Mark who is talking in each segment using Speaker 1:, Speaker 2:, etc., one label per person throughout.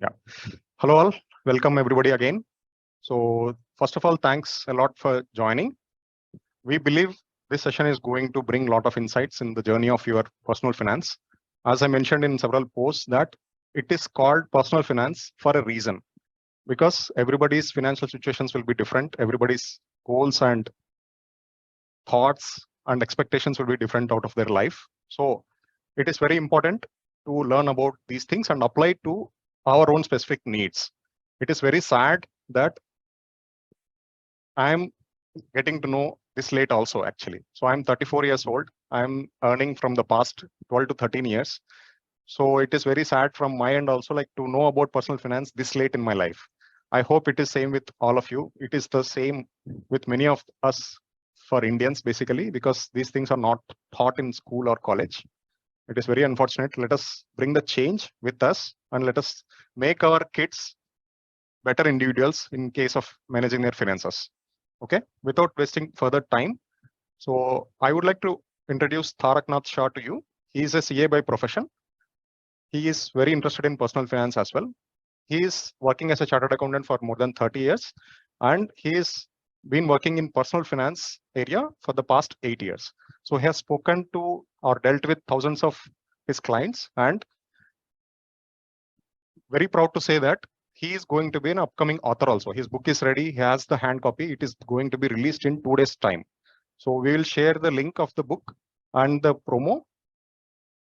Speaker 1: Yeah. Hello all. Welcome everybody again. So first of all, thanks a lot for joining. We believe this session is going to bring a lot of insights in the journey of your personal finance. As I mentioned in several posts that it is called personal finance for a reason, because everybody's financial situations will be different. Everybody's goals and thoughts and expectations will be different out of their life. So it is very important to learn about these things and apply to our own specific needs. It is very sad that I'm getting to know this late also actually. So I'm 34 years old. I'm earning from the past 12 to 13 years. So it is very sad from my end also, like to know about personal finance this late in my life. I hope it is same with all of you. It is the same with many of us for Indians basically, because these things are not taught in school or college. It is very unfortunate. Let us bring the change with us and let us make our kids better individuals in case of managing their finances. Okay, without wasting further time. So I would like to introduce Taraknath Shah to you. He is a CA by profession. He is very interested in personal finance as well. He is working as a chartered accountant for more than 30 years, and he has been working in personal finance area for the past 8 years. So he has spoken to or dealt with thousands of his clients, and very proud to say that he is going to be an upcoming author also. His book is ready. He has the hand copy. It is going to be released in 2 days time. So we will share the link of the book and the promo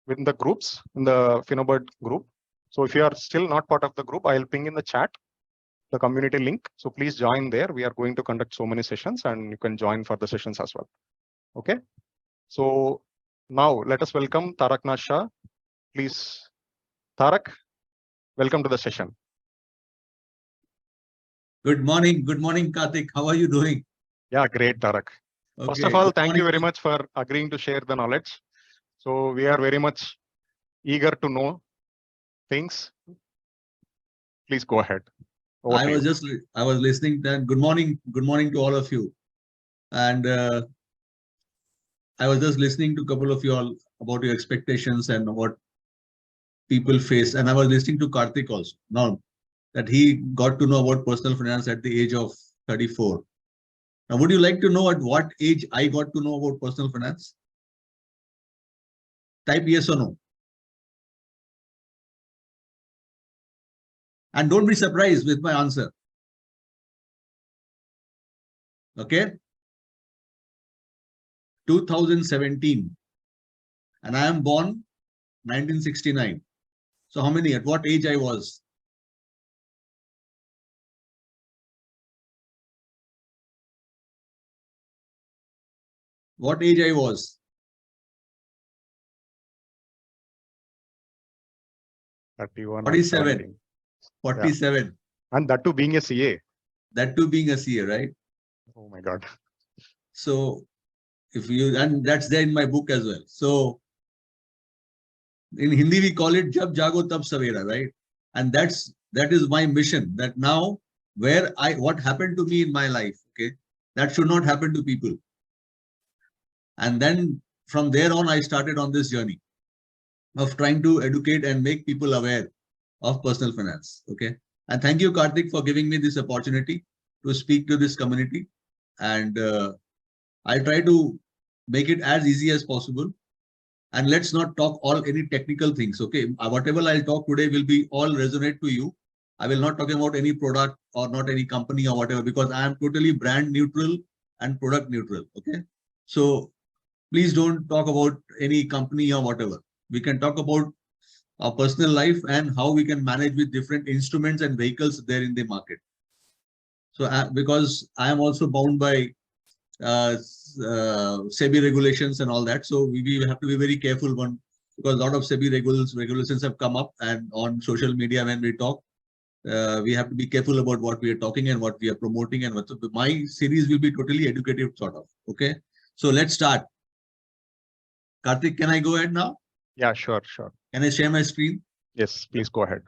Speaker 1: within the groups in the Finobird group. So if you are still not part of the group, I'll ping in the chat the community link. So please join there. We are going to conduct so many sessions and you can join for the sessions as well. Okay. So now let us welcome Taraknath Shah. Please, Tarak, welcome to the session.
Speaker 2: Good morning, Karthik. How are you doing?
Speaker 1: Yeah, great, Tarak.
Speaker 2: Okay.
Speaker 1: First of all, thank you very much for agreeing to share the knowledge. So we are very much eager to know things. Please go ahead.
Speaker 2: I was listening. Then good morning to all of you. And I was just listening to a couple of you all about your expectations and what people face. And I was listening to Karthik also. Now that he got to know about personal finance at the age of 34. Now, would you like to know at what age I got to know about personal finance? Type yes or no. And don't be surprised with my answer. Okay. 2017. And I am born 1969. So how many? At what age I was? What age I was?
Speaker 1: 31
Speaker 2: 47. 47.
Speaker 1: Yeah. And that too being a CA.
Speaker 2: That too being a CA, right?
Speaker 1: Oh my God.
Speaker 2: So if you, and that's there in my book as well. So in Hindi, we call it Jab Jago Tab Savera, right? And that is my mission, that now what happened to me in my life, okay, that should not happen to people. And then from there on, I started on this journey of trying to educate and make people aware of personal finance. Okay. And thank you, Karthik, for giving me this opportunity to speak to this community. And I'll try to make it as easy as possible. And let's not talk any technical things. Okay. Whatever I'll talk today will be all resonate to you. I will not talk about any product or not any company or whatever, because I am totally brand neutral and product neutral. Okay. So please don't talk about any company or whatever. We can talk about our personal life and how we can manage with different instruments and vehicles there in the market. So because I am also bound by SEBI regulations and all that. So we have to be very careful because a lot of SEBI regulations have come up, and on social media when we talk, we have to be careful about what we are talking and what we are promoting, and my series will be totally educative sort of. Okay. So let's start. Karthik, can I go ahead now?
Speaker 1: Yeah, sure.
Speaker 2: Can I share my screen?
Speaker 1: Yes, please go ahead.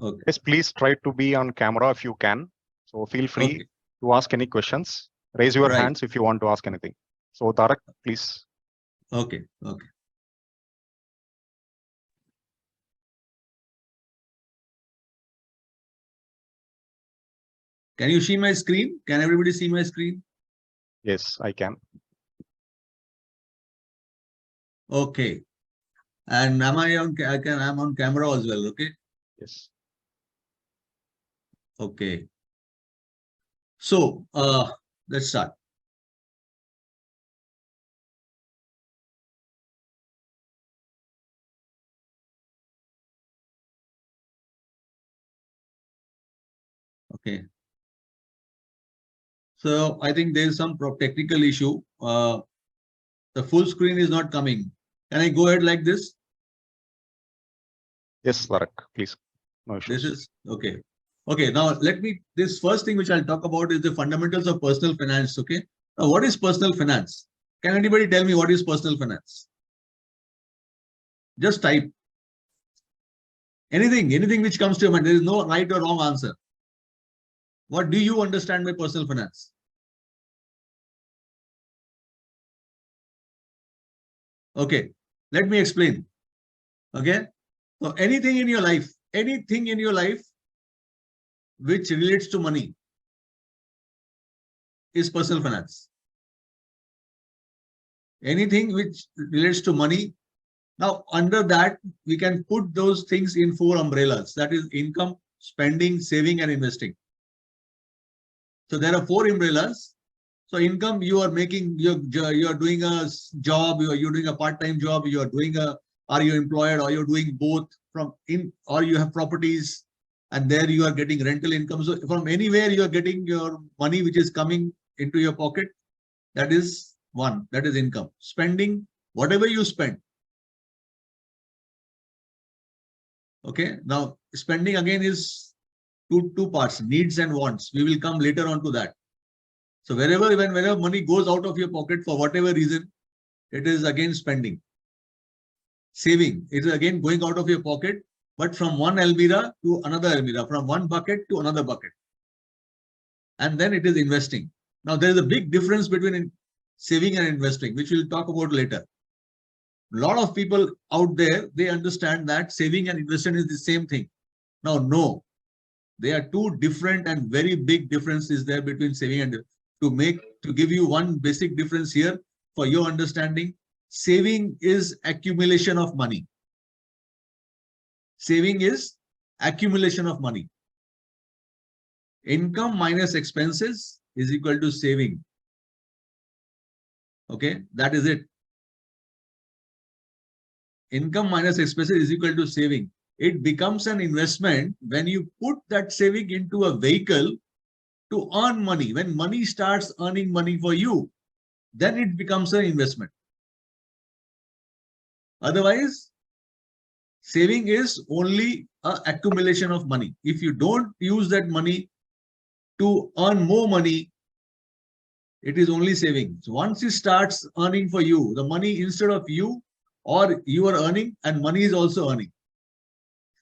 Speaker 2: Okay.
Speaker 1: Yes, please try to be on camera if you can. So feel free to ask any questions. Raise your hands if you want to ask anything. So Tarak, please.
Speaker 2: Okay. Can you see my screen? Can everybody see my screen?
Speaker 1: Yes, I can.
Speaker 2: Okay. And am I on? I'm on camera as well. Okay.
Speaker 1: Yes.
Speaker 2: Okay. So let's start. Okay. So I think there is some technical issue. The full screen is not coming. Can I go ahead like this?
Speaker 1: Yes, Tarak, please. No
Speaker 2: This
Speaker 1: issues.
Speaker 2: is okay. Okay, now let me, this first thing which I'll talk about is the fundamentals of personal finance. Okay. Now, what is personal finance? Can anybody tell me what is personal finance? Just type anything which comes to your mind. There is no right or wrong answer. What do you understand by personal finance? Okay, let me explain. Okay. So anything in your life which relates to money is personal finance. Anything which relates to money. Now, under that, we can put those things in 4 umbrellas. That is income, spending, saving, and investing. So there are 4 umbrellas. So income, you are making, you're doing a job, you're doing a part-time job, are you employed, or you're doing both or you have properties, and there you are getting rental income. So from anywhere you are getting your money which is coming into your pocket, that is one, that is income. Spending, whatever you spend. Okay, now spending again is two parts, needs and wants. We will come later on to that. So whenever money goes out of your pocket for whatever reason, it is again spending. Saving, it is again going out of your pocket, but from one almirah to another almirah, from one bucket to another bucket. And then it is investing. Now there is a big difference between saving and investing, which we'll talk about later. A lot of people out there, they understand that saving and investing is the same thing. Now, no, they are two different and very big differences there between saving and to give you one basic difference here for your understanding. Saving is accumulation of money. Saving is accumulation of money. Income minus expenses is equal to saving. Okay, that is it. Income minus expenses is equal to saving. It becomes an investment when you put that saving into a vehicle to earn money. When money starts earning money for you, then it becomes an investment. Otherwise, saving is only an accumulation of money. If you don't use that money to earn more money, it is only saving. So once it starts earning for you, the money instead of you, or you are earning and money is also earning.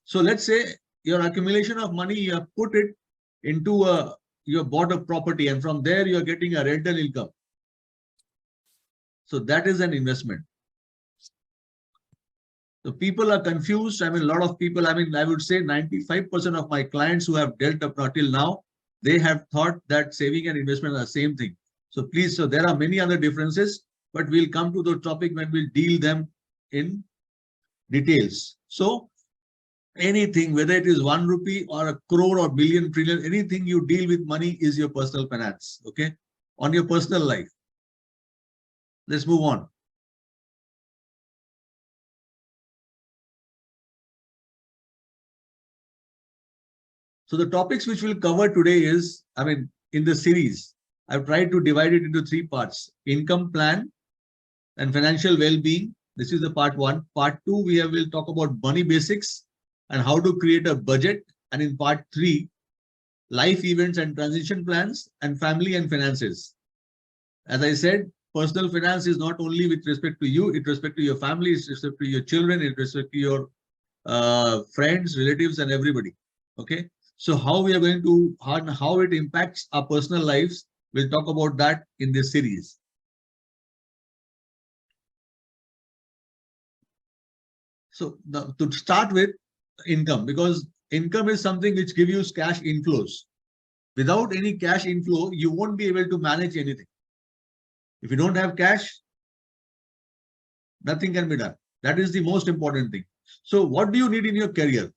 Speaker 2: So let's say your accumulation of money, you have put it into you have bought a property, and from there you are getting a rental income. So that is an investment. So people are confused. I mean, a lot of people, I mean, I would say 95% of my clients who have dealt up until now, they have thought that saving and investment are the same thing. So please, so there are many other differences, but we'll come to the topic when we'll deal them in details. So anything, whether it is 1 rupee or a crore or billion, trillion, anything you deal with money is your personal finance. Okay. On your personal life. Let's move on. So the topics which we'll cover today is, I mean, in the series, I've tried to divide it into 3 parts: income plan and financial well-being. This is the part 1. Part 2, will talk about money basics and how to create a budget. And in part 3, life events and transition plans and family and finances. As I said, personal finance is not only with respect to you, it respect to your family, it's respect to your children, it respect to your friends, relatives, and everybody. Okay. So how we are going to, how it impacts our personal lives, we'll talk about that in this series. So to start with income, because income is something which gives you cash inflows. without any cash inflow, you won't be able to manage anything. If you don't have cash, nothing can be done. That is the most important thing. So what do you need in your career?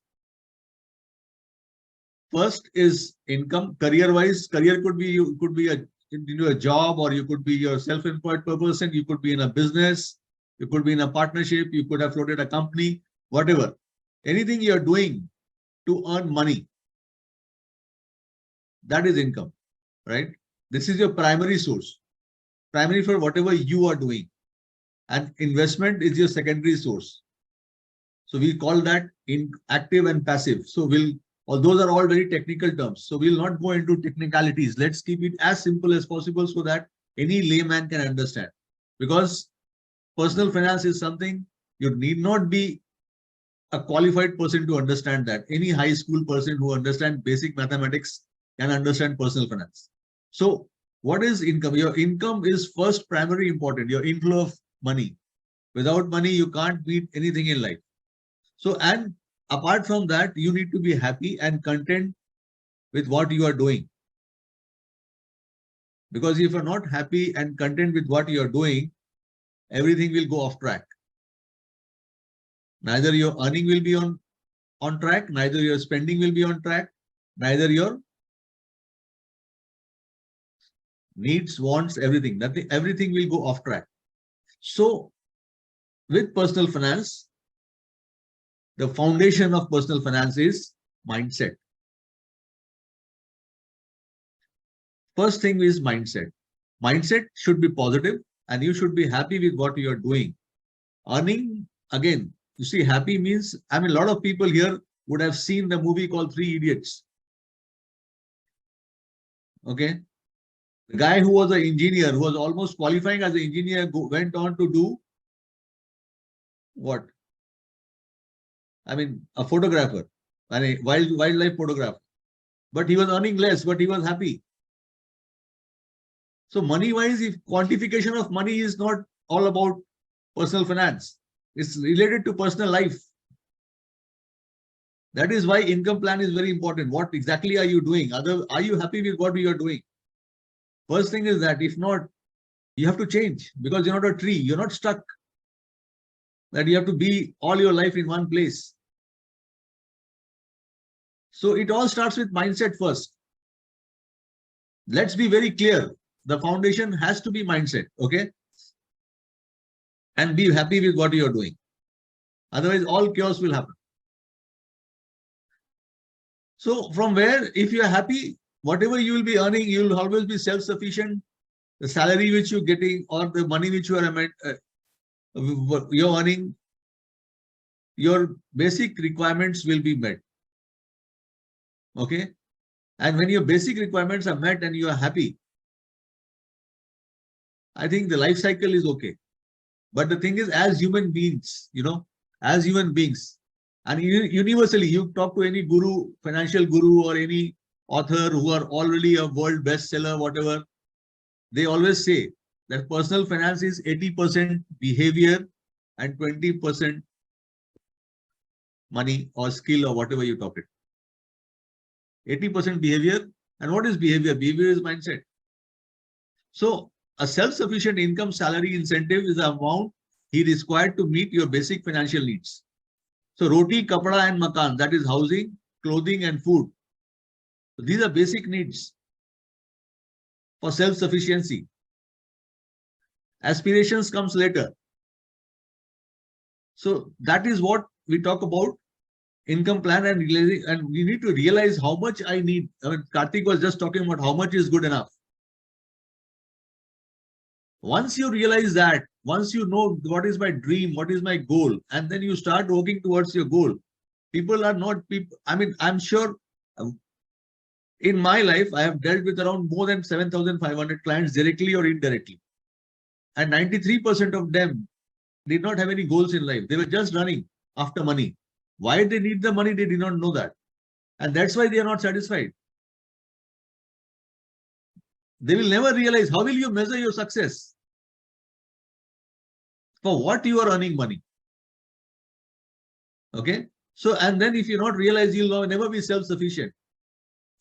Speaker 2: First is income. Career-wise, career could be you could be a job, or you could be your self-employed person. You could be in a business. You could be in a partnership. You could have floated a company. Whatever, anything you are doing to earn money, that is income, right? This is your primary source, primary for whatever you are doing, and investment is your secondary source. So we call that in active and passive. So those are all very technical terms. So we'll not go into technicalities. Let's keep it as simple as possible so that any layman can understand. Because personal finance is something you need not be a qualified person to understand that. Any high school person who understands basic mathematics can understand personal finance. So what is income? Your income is first primary important, your inflow of money. Without money, you can't beat anything in life. So, and apart from that, you need to be happy and content with what you are doing. Because if you're not happy and content with what you are doing, everything will go off track. Neither your earning will be on track, neither your spending will be on track, neither your needs, wants, everything. Everything will go off track. So with personal finance, the foundation of personal finance is mindset. First thing is mindset. Mindset should be positive and you should be happy with what you are doing. Earning, again, you see, happy means, I mean, a lot of people here would have seen the movie called Three Idiots. Okay. The guy who was an engineer, who was almost qualifying as an engineer, went on to do what? I mean, a photographer, a wildlife photographer. But he was earning less, but he was happy. So money-wise, if quantification of money is not all about personal finance, it's related to personal life. That is why income plan is very important. What exactly are you doing? Are you happy with what you are doing? First thing is that if not, you have to change because you're not a tree. You're not stuck. That you have to be all your life in one place. So it all starts with mindset first. Let's be very clear. The foundation has to be mindset, okay? And be happy with what you're doing. Otherwise, all chaos will happen. So from where, if you're happy, whatever you will be earning, you will always be self-sufficient. The salary which you're getting or the money which you are you're earning, your basic requirements will be met. Okay? And when your basic requirements are met and you are happy, I think the life cycle is okay. But the thing is, as human beings, as human beings, and universally, you talk to any guru, financial guru, or any author who are already a world bestseller, whatever, they always say that personal finance is 80% behavior and 20% money or skill or whatever you talk it. 80% behavior. And what is behavior? Behavior is mindset. So a self-sufficient income salary incentive is the amount he required to meet your basic financial needs. So roti, kapda and makan, that is housing, clothing and food. So these are basic needs for self-sufficiency. Aspirations comes later. So that is what we talk about income plan and realizing, and we need to realize how much I need. I mean, Karthik was just talking about how much is good enough. Once you realize that, once you know what is my dream, what is my goal, and then you start working towards your goal, people are not people. I mean, I'm sure in my life, I have dealt with around more than 7,500 clients directly or indirectly. And 93% of them did not have any goals in life. They were just running after money. Why they need the money, they did not know that. And that's why they are not satisfied. They will never realize, how will you measure your success? For what you are earning money. Okay. So, and then if you not realize, you'll never be self-sufficient.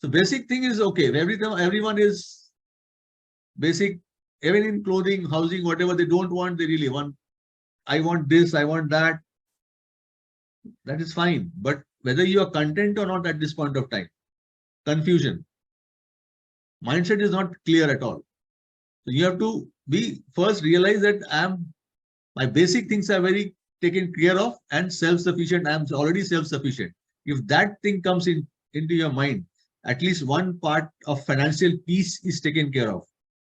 Speaker 2: So basic thing is okay. Everyone is basic, even in clothing, housing, whatever they don't want, they really want. I want this, I want that. That is fine. But whether you are content or not at this point of time, confusion. Mindset is not clear at all. So you have to be first realize that my basic things are very taken care of and self-sufficient. I'm already self-sufficient. If that thing comes into your mind, at least one part of financial peace is taken care of.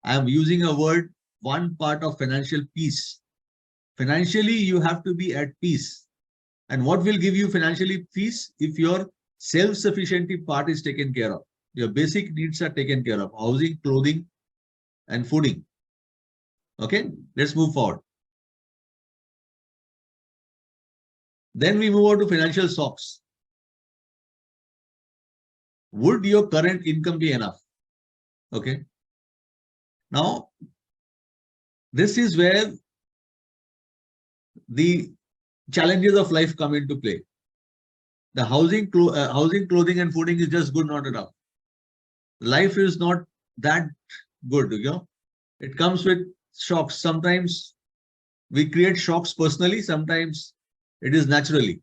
Speaker 2: I'm using a word, one part of financial peace. Financially, you have to be at peace. And what will give you financially peace? If your self-sufficiency part is taken care of. Your basic needs are taken care of. Housing, clothing, and fooding. Okay, let's move forward. Then we move on to financial shocks. Would your current income be enough? Okay. Now, this is where the challenges of life come into play. The housing, clothing, and fooding is just good, not enough. Life is not that good, you know. It comes with shocks. Sometimes we create shocks personally. Sometimes it is naturally,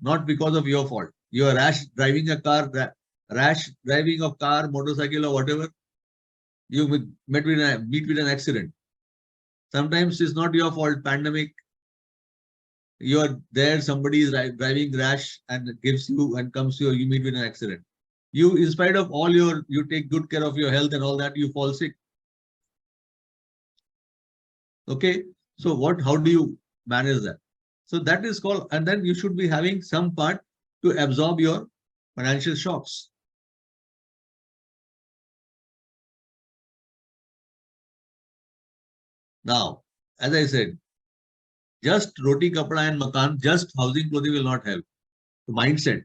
Speaker 2: not because of your fault. You are rash driving a car, motorcycle, or whatever. You meet with an accident. Sometimes it's not your fault. Pandemic. You are there. Somebody is driving rash and gives you and comes to you. You meet with an accident. You, in spite of all you take good care of your health and all that, you fall sick. Okay. So how do you manage that? So that is called, and then you should be having some part to absorb your financial shocks. Now, as I said, just roti, kapda and makan, just housing, clothing will not help. The mindset.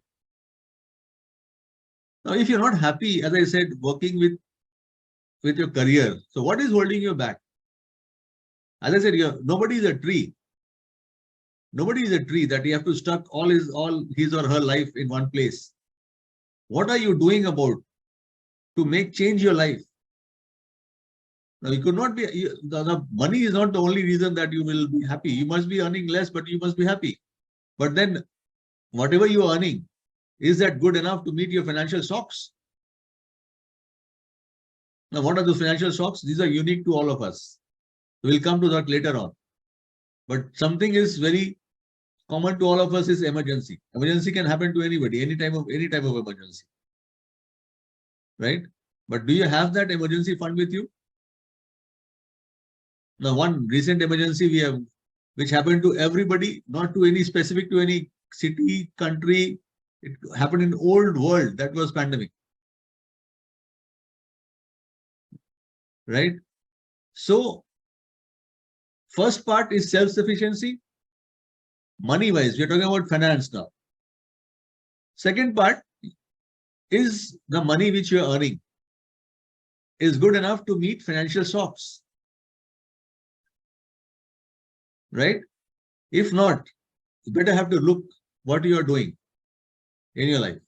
Speaker 2: Now, if you're not happy, as I said, working with your career, so what is holding you back? As I said, nobody is a tree. Nobody is a tree that you have to stuck all his or her life in one place. What are you doing about to change your life? Now, you could not be, the money is not the only reason that you will be happy. You must be earning less, but you must be happy. But then, whatever you are earning, is that good enough to meet your financial shocks? Now, what are those financial shocks? These are unique to all of us. We'll come to that later on. But something is very common to all of us is emergency. Emergency can happen to anybody, any type of emergency. Right? But do you have that emergency fund with you? Now, one recent emergency we have, which happened to everybody, not to any specific to any city, country. It happened in old world. That was pandemic. Right? So, first part is self-sufficiency. Money-wise, we're talking about finance now. Second part is the money which you're earning is good enough to meet financial shocks. Right? If not, you better have to look what you are doing in your life.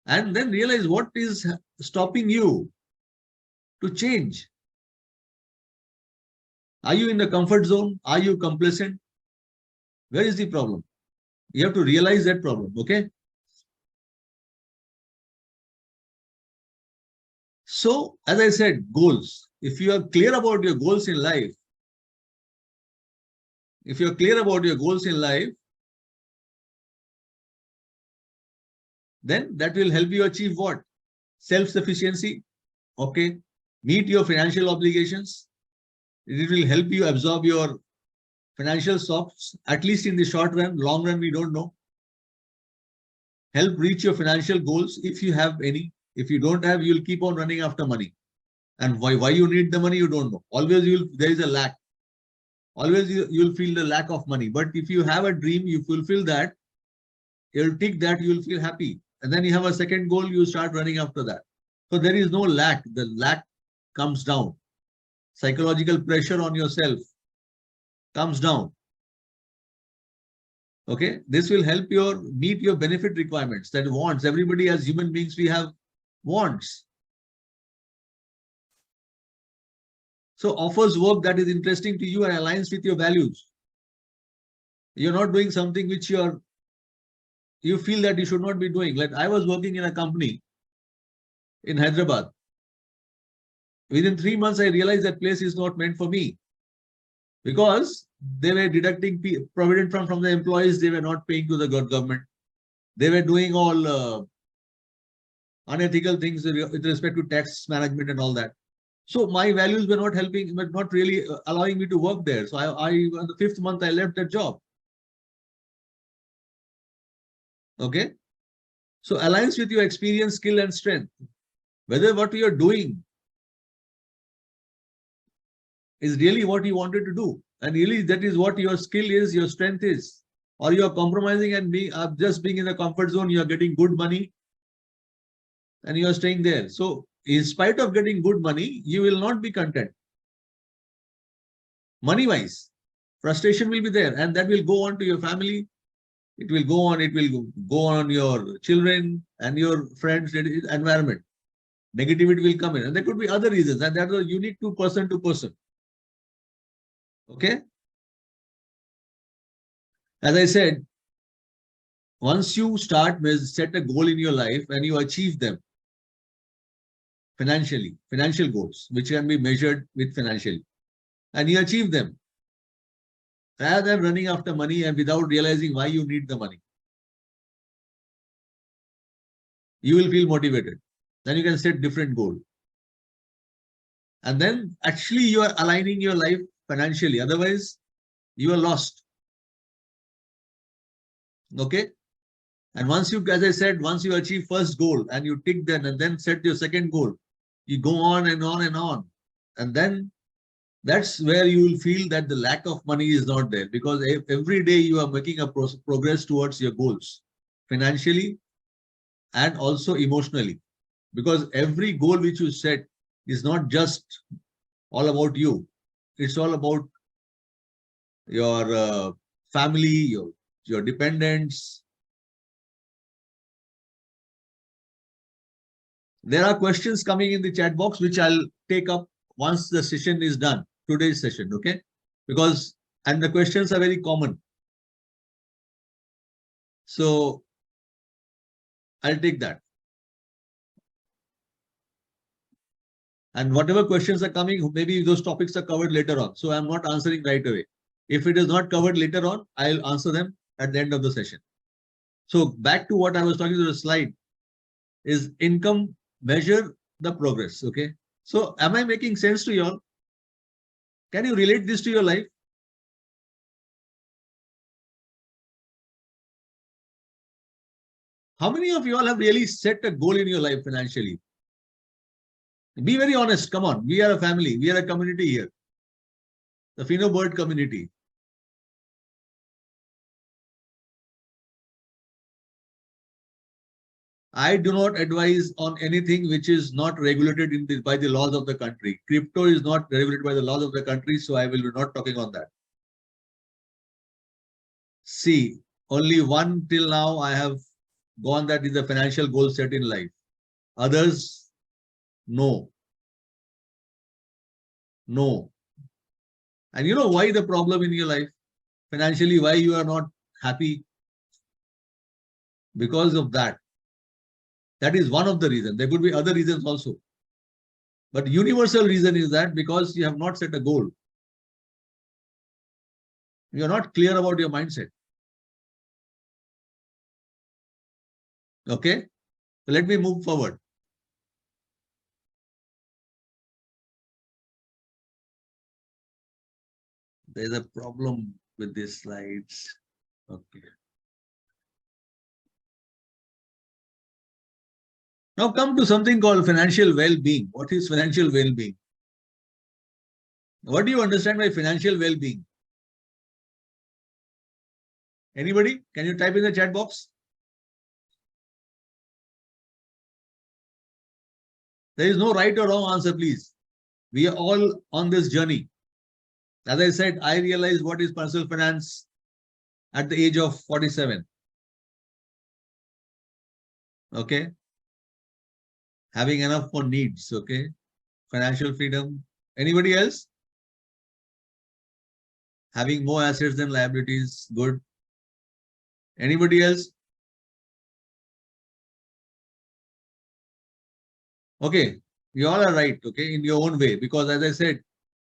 Speaker 2: And then realize what is stopping you to change. Are you in the comfort zone? Are you complacent? Where is the problem? You have to realize that problem, okay? So, as I said, goals. If you are clear about your goals in life, then that will help you achieve what? Self-sufficiency, okay? Meet your financial obligations. It will help you absorb your financial shocks, at least in the short run. Long run, we don't know. Help reach your financial goals if you have any. If you don't have, you'll keep on running after money. And why you need the money, you don't know. Always there is a lack. Always you'll feel the lack of money. But if you have a dream, you fulfill that, you'll tick that, you'll feel happy. And then you have a second goal, you start running after that. So there is no lack. The lack comes down. Psychological pressure on yourself comes down. Okay, this will help meet your benefit requirements, that wants. Everybody as human beings, we have wants. So offers work that is interesting to you and aligns with your values. You're not doing something which you feel that you should not be doing. Like I was working in a company in Hyderabad. Within 3 months, I realized that place is not meant for me because they were deducting provident fund from the employees. They were not paying to the government. They were doing all unethical things with respect to tax management and all that. So my values were not helping, but not really allowing me to work there. So I on the 5th month, I left that job. Okay. So aligns with your experience, skill, and strength. Whether what you're doing is really what you wanted to do, and really that is what your skill is, your strength is, or you're compromising and just being in the comfort zone, you're getting good money and you're staying there. So in spite of getting good money, you will not be content. Money-wise, frustration will be there, and that will go on to your family. It will go on your children and your friends, environment. Negativity will come in, and there could be other reasons, and that are unique to person to person. Okay. As I said, once you set a goal in your life and you achieve them financial goals, which can be measured with financially, and you achieve them, rather than running after money and without realizing why you need the money, you will feel motivated. Then you can set different goals. And then actually you are aligning your life financially. Otherwise, you are lost. Okay. And once you, as I said, once you achieve first goal and you tick then and then set your second goal, you go on and on and on. And then that's where you will feel that the lack of money is not there, because every day you are making a progress towards your goals financially and also emotionally. Because every goal which you set is not just all about you. It's all about your family, your dependents. There are questions coming in the chat box, which I'll take up once the session is done, today's session, okay? And the questions are very common. So I'll take that. And whatever questions are coming, maybe those topics are covered later on. So I'm not answering right away. If it is not covered later on, I'll answer them at the end of the session. So back to what I was talking to the slide is income measure the progress. Okay. So am I making sense to you all? Can you relate this to your life? How many of you all have really set a goal in your life financially? Be very honest. Come on. We are a family. We are a community here. The Fino Bird community. I do not advise on anything which is not regulated by the laws of the country. Crypto is not regulated by the laws of the country, so I will be not talking on that. See, only one till now I have gone that is a financial goal set in life. Others, no. No. And you know why the problem in your life? Financially, why you are not happy? Because of that. That is one of the reasons. There could be other reasons also. But universal reason is that because you have not set a goal. You are not clear about your mindset. Okay. So let me move forward. There's a problem with these slides. Okay. Now come to something called financial well-being. What is financial well-being? What do you understand by financial well-being? Anybody? Can you type in the chat box? There is no right or wrong answer, please. We are all on this journey. As I said, I realized what is personal finance at the age of 47. Okay. Having enough for needs, okay? Financial freedom. Anybody else? Having more assets than liabilities, good. Anybody else? Okay, you all are right, okay, in your own way, because as I said,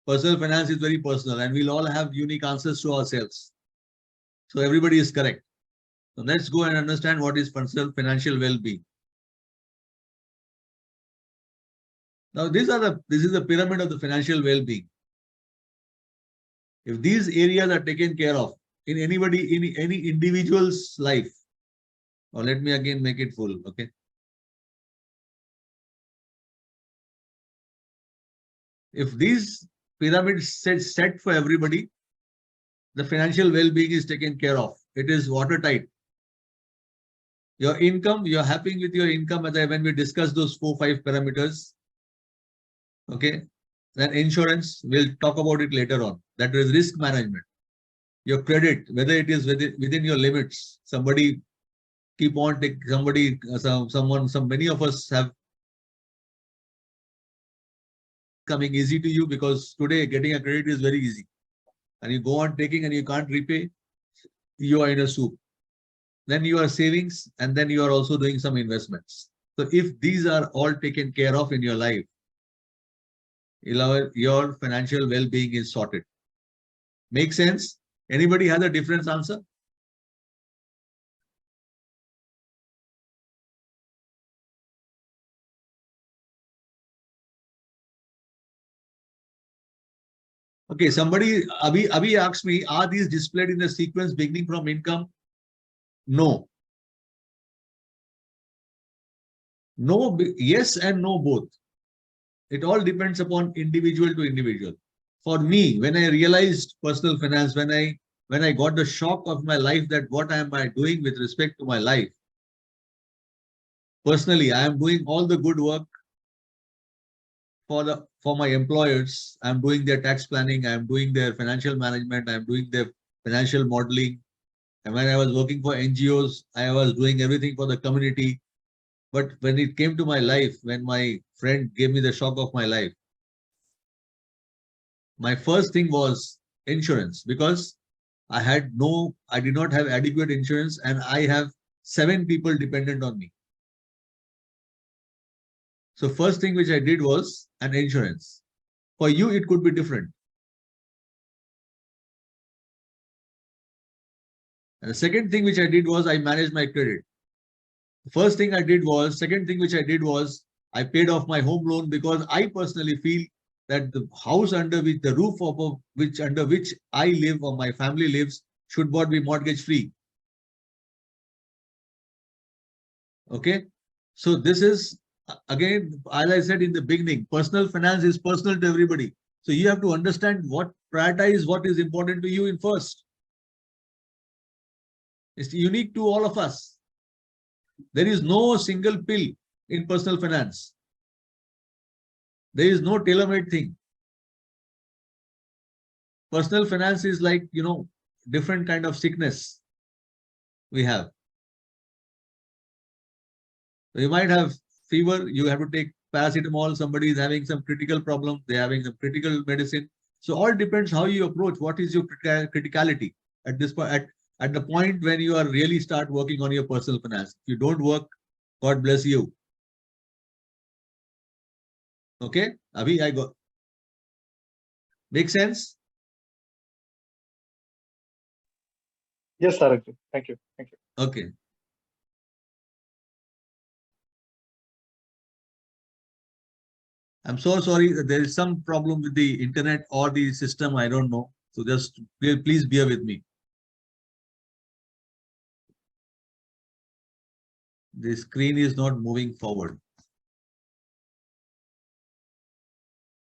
Speaker 2: personal finance is very personal and we'll all have unique answers to ourselves. So everybody is correct. So let's go and understand what is personal financial well-being. Now, this is the pyramid of the financial well-being. If these areas are taken care of in any individual's life, or let me again make it full, okay? If these pyramids set for everybody, the financial well-being is taken care of. It is watertight. Your income, you're happy with your income when we discuss those 4-5 parameters. Okay. Then insurance, we'll talk about it later on. That is risk management. Your credit, whether it is within your limits. Somebody keep on take somebody, many of us have coming easy to you because today getting a credit is very easy. And you go on taking and you can't repay, you are in a soup. Then you are savings and then you are also doing some investments. So if these are all taken care of in your life, your financial well-being is sorted. Make sense? Anybody has a different answer? Okay, somebody, Abhi asked me, are these displayed in the sequence beginning from income? No. No, yes and no both. It all depends upon individual to individual. For me, when I realized personal finance, when I got the shock of my life that what am I doing with respect to my life, personally, I am doing all the good work for my employers. I'm doing their tax planning, I'm doing their financial management, I'm doing their financial modeling. And when I was working for NGOs, I was doing everything for the community. But when it came to my life, when my friend gave me the shock of my life, my first thing was insurance, because I did not have adequate insurance and I have 7 people dependent on me. So first thing which I did was an insurance. For you, it could be different. And the second thing which I did was I managed my credit. The second thing which I did was I paid off my home loan, because I personally feel that the house under which the roof of which under which I live or my family lives should not be mortgage free. Okay. So this is, again, as I said in the beginning, personal finance is personal to everybody. So you have to understand prioritize what is important to you in first. It's unique to all of us. There is no single pill in personal finance. There is no tailor-made thing. Personal finance is like, different kind of sickness we have. So you might have fever, you have to take paracetamol. Somebody is having some critical problem, they're having some critical medicine. So all depends how you approach. What is your criticality at this point, at the point when you are really start working on your personal finance. If you don't work, God bless you. Okay, Abhi, I got. Make sense?
Speaker 3: Yes, Tarak. Thank you. Thank you.
Speaker 2: Okay. I'm so sorry that there is some problem with the internet or the system. I don't know. So just please bear with me. The screen is not moving forward.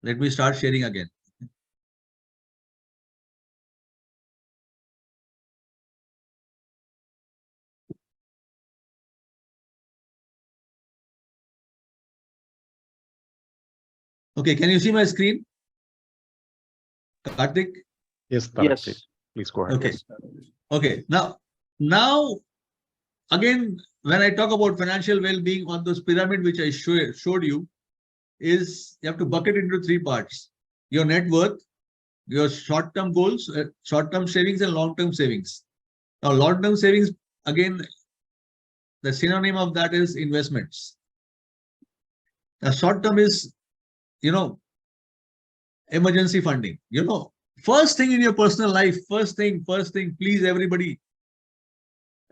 Speaker 2: Let me start sharing again. Okay, can you see my screen? Karthik?
Speaker 1: Yes, Tarak,
Speaker 3: Yes.
Speaker 1: please go ahead.
Speaker 2: Okay.
Speaker 3: Yes.
Speaker 2: Okay. Now again, when I talk about financial well-being on this pyramid, which I showed you, is you have to bucket into 3 parts: your net worth, your short-term goals, short-term savings, and long-term savings. Now, long-term savings, again, the synonym of that is investments. Now, short-term is, emergency funding. First thing in your personal life, first thing, please, everybody,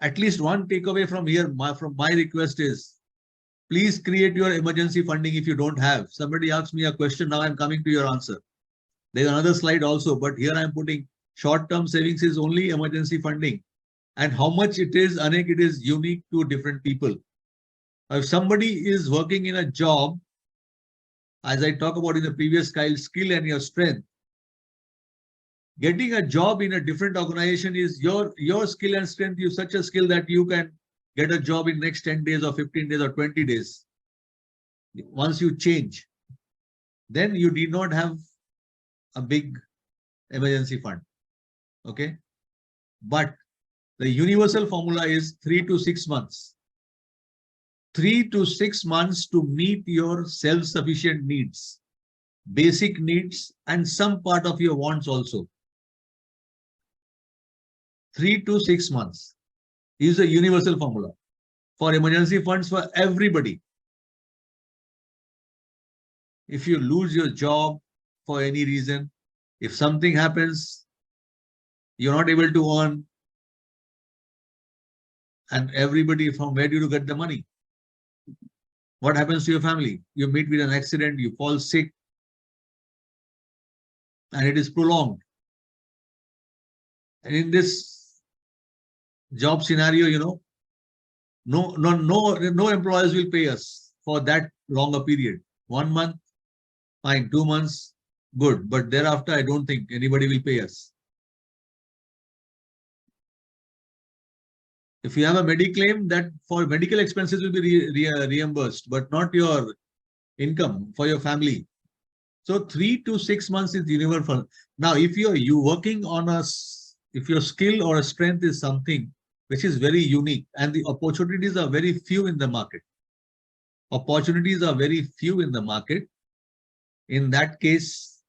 Speaker 2: at least one takeaway from here, from my request is, please create your emergency funding if you don't have. Somebody asked me a question, now I'm coming to your answer. There's another slide also, but here I'm putting short-term savings is only emergency funding. And how much it is, Anek, it is unique to different people. If somebody is working in a job, as I talk about in the previous skill and your strength, getting a job in a different organization is your skill and strength. You such a skill that you can get a job in next 10 days or 15 days or 20 days. Once you change, then you did not have a big emergency fund. Okay. But the universal formula is 3 to 6 months. 3 to 6 months to meet your self-sufficient needs, basic needs, and some part of your wants also. 3 to 6 months is a universal formula for emergency funds for everybody. If you lose your job for any reason, if something happens, you're not able to earn, and everybody, from where do you get the money? What happens to your family? You meet with an accident, you fall sick, and it is prolonged. And in this job scenario, no employers will pay us for that longer period. 1 month, fine. 2 months, good. But thereafter, I don't think anybody will pay us. If you have a Mediclaim, that for medical expenses will be reimbursed, but not your income for your family. So 3 to 6 months is universal. Now, if you working on if your skill or a strength is something which is very unique and the opportunities are very few in the market. Opportunities are very few in the market. In that case,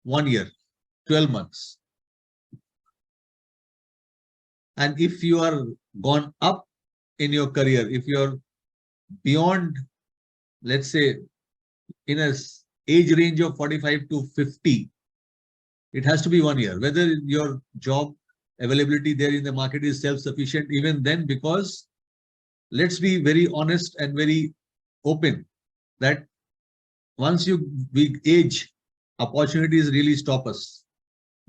Speaker 2: 1 year, 12 months. And if you are gone up in your career, if you're beyond, let's say, in a age range of 45 to 50, it has to be 1 year. Whether your job availability there in the market is self-sufficient, even then, because let's be very honest and very open that once we age, opportunities really stop us.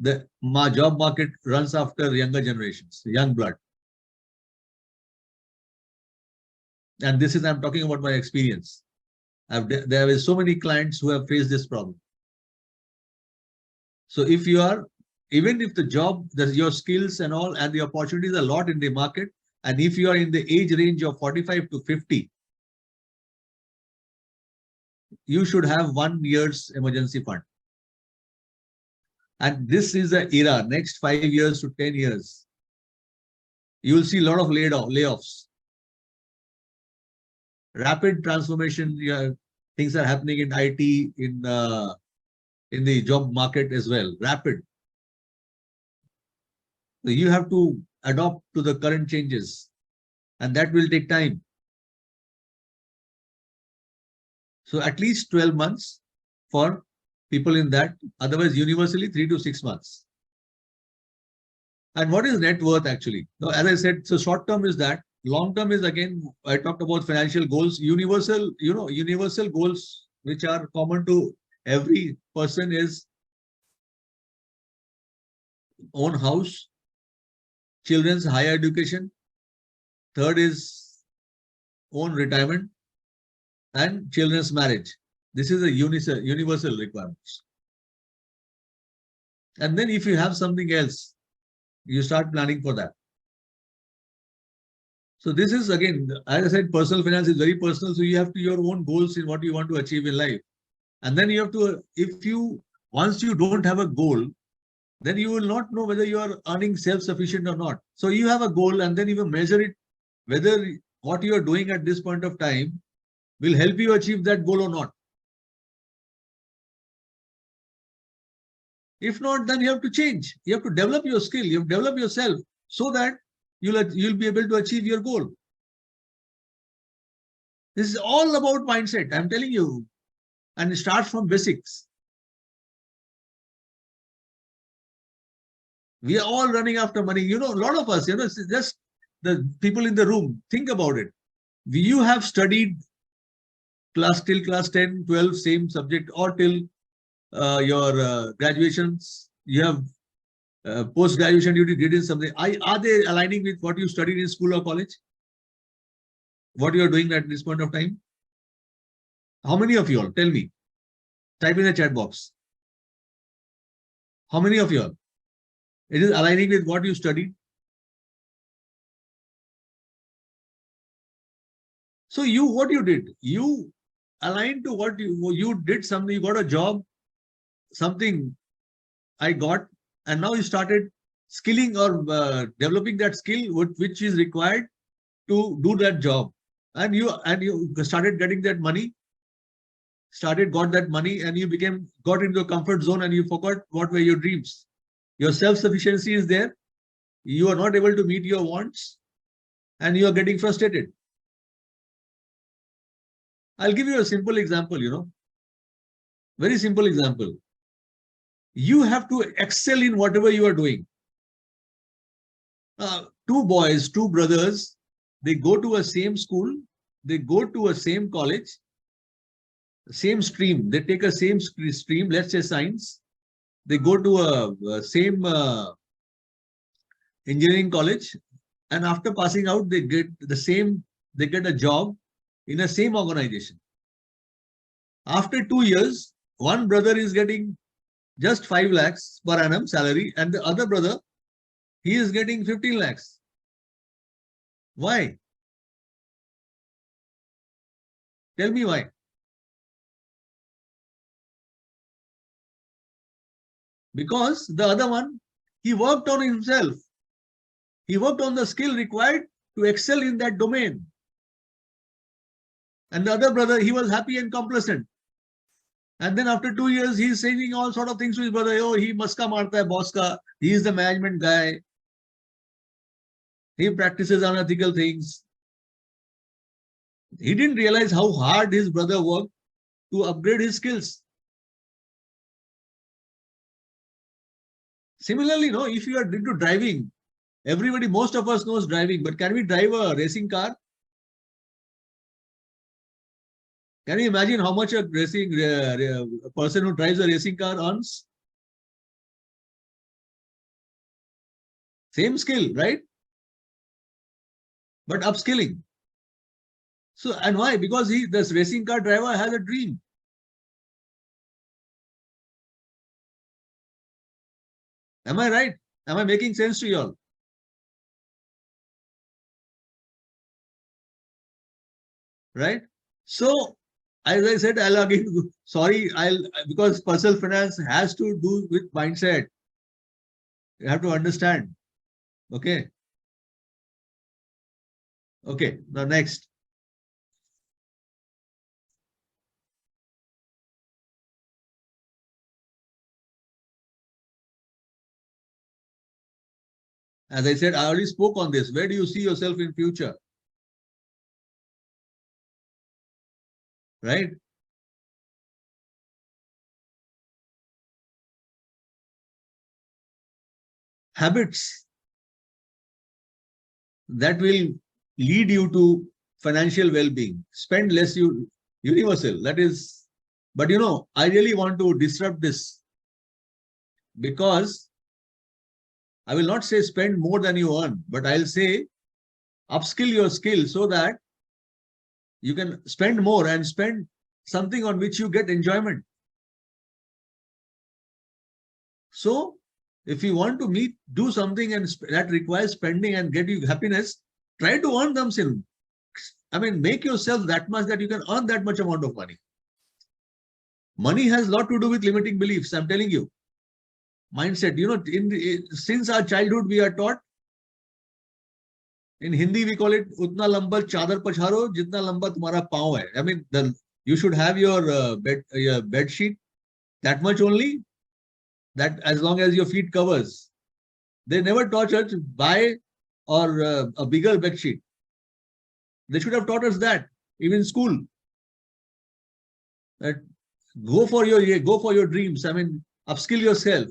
Speaker 2: The job market runs after younger generations, young blood. And this is, I'm talking about my experience. There are so many clients who have faced this problem. So if you are, even if the job, your skills and all, and the opportunities are a lot in the market, and if you are in the age range of 45 to 50, you should have 1 year's emergency fund. And this is the era, next 5 years to 10 years. You will see a lot of layoffs. Rapid transformation, things are happening in IT, in the job market as well, rapid. So you have to adopt to the current changes, and that will take time. So at least 12 months for people in that, otherwise universally 3 to 6 months. And what is net worth actually? Now, as I said, so short term is that, long term is, again, I talked about financial goals, universal goals which are common to every person is own house, children's higher education, third is own retirement, and children's marriage. This is a universal requirements. And then if you have something else, you start planning for that. So this is, again, as I said, personal finance is very personal. So you have your own goals in what you want to achieve in life. And then you have to, once you don't have a goal, then you will not know whether you are earning self-sufficient or not. So you have a goal and then you will measure it whether what you are doing at this point of time will help you achieve that goal or not. If not, then you have to change. You have to develop your skill. You have to develop yourself so that you'll be able to achieve your goal. This is all about mindset. I'm telling you, and it starts from basics. We are all running after money. You know, a lot of us, just the people in the room, think about it. You have studied till class 10, 12, same subject, or till your graduations. You have post-graduation, you did in something. Are they aligning with what you studied in school or college? What you are doing at this point of time? How many of you all? Tell me. Type in the chat box. How many of you all? It is aligning with what you studied. So what you did? You aligned to what you did something. You got a job. Something I got, and now you started skilling or developing that skill which is required to do that job, and you started getting that money. Got that money, and you got into a comfort zone, and you forgot what were your dreams. Your self-sufficiency is there. You are not able to meet your wants, and you are getting frustrated. I'll give you a simple example, very simple example. You have to excel in whatever you are doing. Two boys, two brothers, they go to a same school, they go to a same college, same stream. They take a same stream, let's say science. They go to a same engineering college, and after passing out, they get a job in a same organization. After 2 years, one brother is getting just 5 lakhs per annum salary, and the other brother, he is getting 15 lakhs. Why? Tell me why. Because the other one, he worked on himself. He worked on the skill required to excel in that domain. And the other brother, he was happy and complacent. And then after 2 years, he's saying all sort of things to his brother. Oh, he maska marta hai boss ka. He is the management guy. He practices unethical things. He didn't realize how hard his brother worked to upgrade his skills. Similarly, if you are into driving, most of us knows driving, but can we drive a racing car? Can you imagine how much a person who drives a racing car earns? Same skill, right? But upskilling. So, and why? Because this racing car driver has a dream. Am I right? Am I making sense to you all? Right? So, as I said, because personal finance has to do with mindset. You have to understand. Okay. Okay. Now next. As I said, I already spoke on this. Where do you see yourself in future? Right? Habits that will lead you to financial well-being. Spend less, universal. That is, but I really want to disrupt this, because I will not say spend more than you earn, but I'll say upskill your skill so that you can spend more and spend something on which you get enjoyment. So if you want to do something and that requires spending and get you happiness, try to earn them still. I mean, make yourself that much that you can earn that much amount of money. Money has a lot to do with limiting beliefs. I'm telling you. Mindset, since our childhood, we are taught In Hindi, we call it utna lamba chadar pachharo, jitna lamba tumhara pav hai. I mean, you should have your bed sheet that much only, that as long as your feet covers. They never taught us buy or a bigger bed sheet. They should have taught us that, even in school. That go for your dreams. I mean, upskill yourself.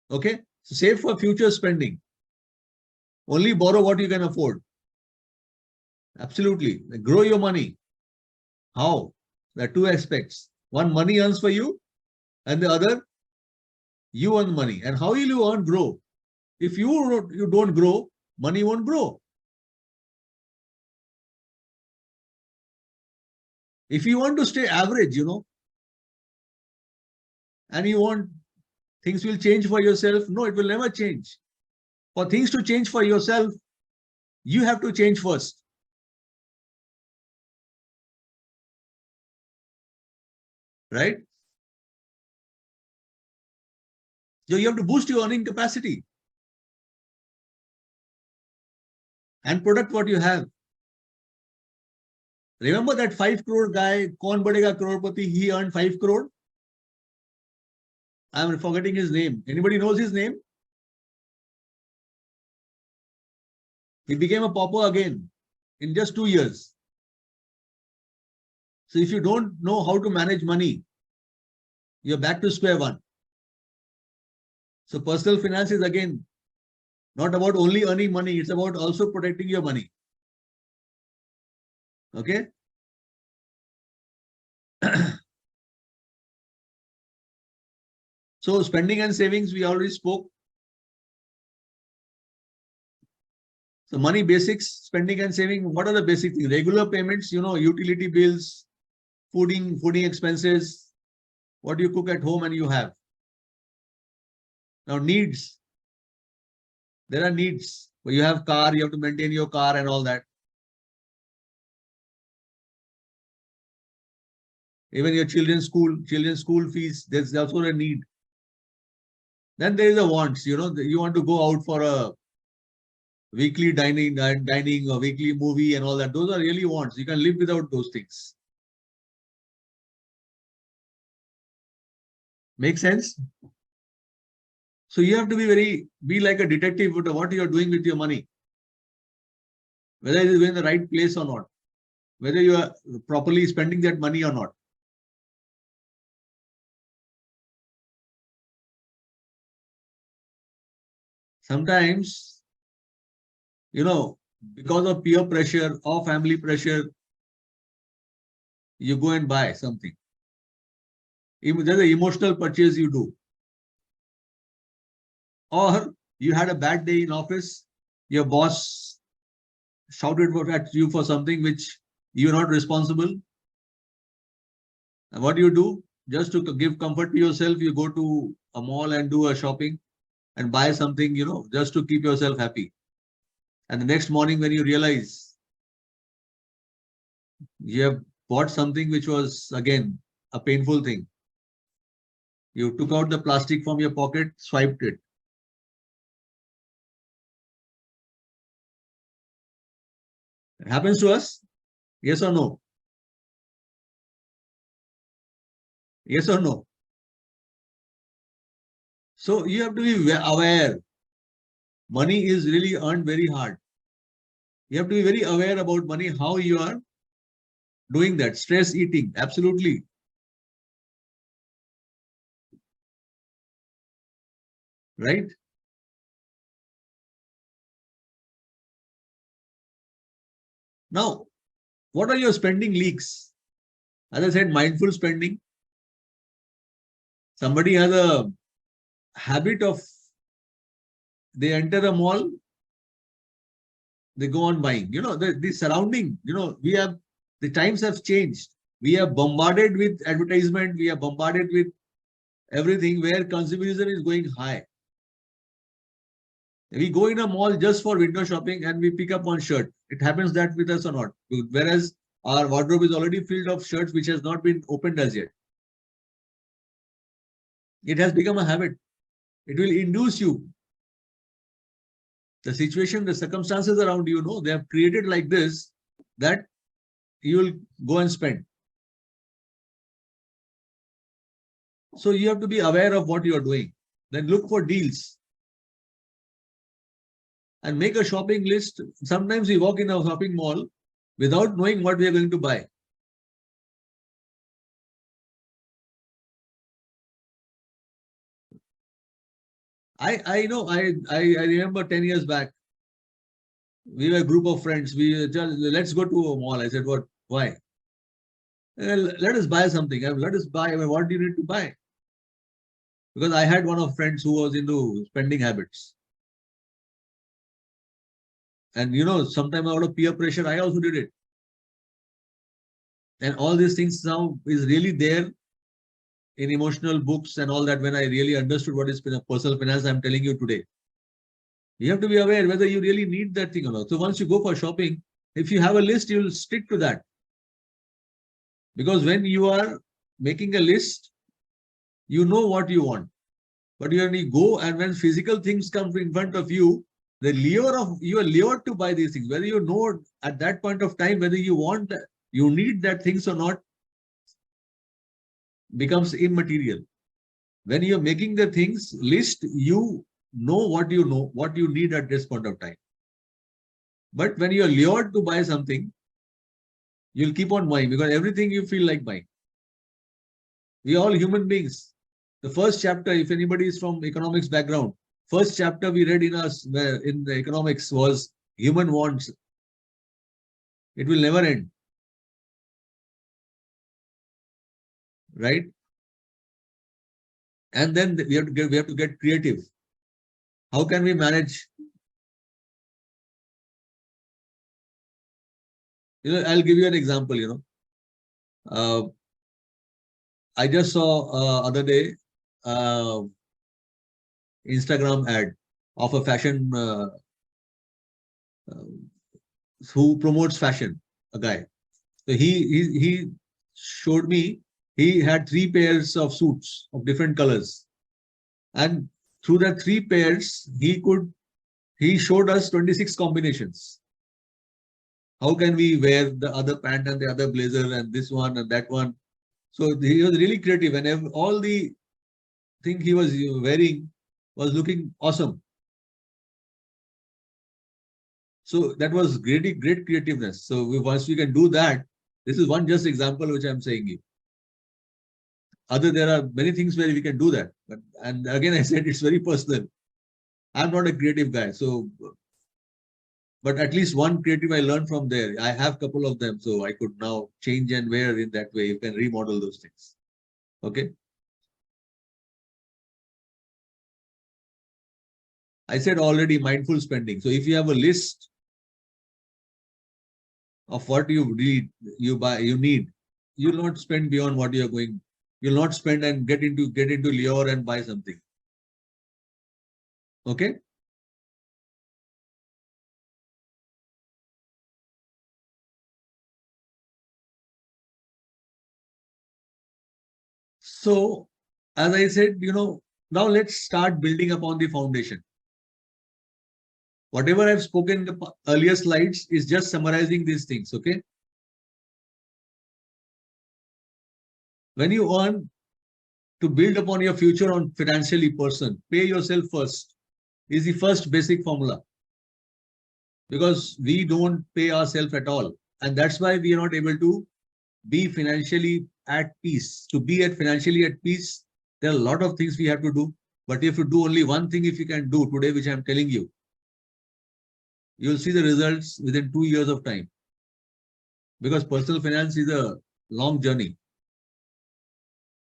Speaker 2: Okay, so save for future spending. Only borrow what you can afford. Absolutely. Grow your money. How? There are two aspects. One, money earns for you, and the other, you earn money. And how will you earn grow? If you don't grow, money won't grow. If you want to stay average, and you want things will change for yourself, no, it will never change. For things to change for yourself, you have to change first. Right? So you have to boost your earning capacity and protect what you have. Remember that 5 crore guy, Kaun Badega Crorepati, he earned 5 crore? I'm forgetting his name. Anybody knows his name? He became a pauper again in just 2 years. So if you don't know how to manage money, you're back to square one. So personal finance is again not about only earning money, it's about also protecting your money. Okay? So spending and savings, we already spoke. So money basics, spending and saving, what are the basic things? Regular payments, utility bills, fooding expenses, what you cook at home and you have. Now needs. There are needs. You have car, you have to maintain your car and all that. Even your children's school fees, there's also a need. Then there is a wants, you want to go out for a weekly dining or weekly movie and all that. Those are really wants. You can live without those things. Make sense? So you have to be like a detective with what you are doing with your money. Whether it is in the right place or not. Whether you are properly spending that money or not. Sometimes, because of peer pressure or family pressure, you go and buy something. There's an emotional purchase you do. Or you had a bad day in office, your boss shouted at you for something which you're not responsible. And what do you do? Just to give comfort to yourself, you go to a mall and do a shopping and buy something, just to keep yourself happy. And the next morning when you realize you have bought something which was, again, a painful thing. You took out the plastic from your pocket, swiped it. It happens to us? Yes or no? Yes or no? So you have to be aware. Money is really earned very hard. You have to be very aware about money, how you are doing that. Stress eating, absolutely. Right? Now, what are your spending leaks? As I said, mindful spending. Somebody has a habit of, they enter a mall, they go on buying. The surrounding, the times have changed. We are bombarded with advertisement. We are bombarded with everything where consumerism is going high. We go in a mall just for window shopping and we pick up one shirt. It happens that with us or not. Whereas our wardrobe is already filled of shirts which has not been opened as yet. It has become a habit. It will induce you. The situation, the circumstances around you, they have created like this that you will go and spend. So you have to be aware of what you are doing. Then look for deals and make a shopping list. Sometimes we walk in a shopping mall without knowing what we are going to buy. I know, I remember 10 years back, we were a group of friends. We just, let's go to a mall. I said, what? Why? Let us buy something. Let us buy. I mean, what do you need to buy? Because I had one of friends who was into spending habits. And sometimes out of peer pressure, I also did it. And all these things now is really there in emotional books and all that. When I really understood what is personal finance, I'm telling you today. You have to be aware whether you really need that thing or not. So once you go for shopping, if you have a list, you'll stick to that. Because when you are making a list, you know what you want. But you only go, and when physical things come in front of you, you are lured to buy these things. Whether you know at that point of time whether you need that things or not becomes immaterial. When you're making the things list, you know what you need at this point of time. But when you're lured to buy something, you'll keep on buying because everything you feel like buying. We are all human beings. The first chapter, if anybody is from economics background, first chapter we read in the economics was human wants. It will never end. Right? And then we have to get creative. How can we manage? I'll give you an example. I just saw other day Instagram ad of a fashion who promotes fashion, a guy. So he showed me he had 3 pairs of suits of different colors, and through the 3 pairs he showed us 26 combinations. How can we wear the other pant and the other blazer and this one and that one? So he was really creative, and all the thing he was wearing was looking awesome. So that was great creativeness. So once we can do that, this is one just example which I'm saying you. There are many things where we can do that. And again, I said it's very personal. I'm not a creative guy. But at least one creative I learned from there. I have a couple of them. So I could now change and wear in that way. You can remodel those things. Okay. I said already mindful spending. So if you have a list of what you need, you'll not spend beyond what you're going. You'll not spend and get into lure and buy something. Okay. So as I said, now let's start building upon the foundation. Whatever I've spoken in the earlier slides is just summarizing these things. Okay. When you earn to build upon your future on financially person, pay yourself first is the first basic formula. Because we don't pay ourselves at all. And that's why we are not able to be financially at peace. To be financially at peace, there are a lot of things we have to do. But if you do only one thing, if you can do today, which I'm telling you, you'll see the results within 2 years of time. Because personal finance is a long journey.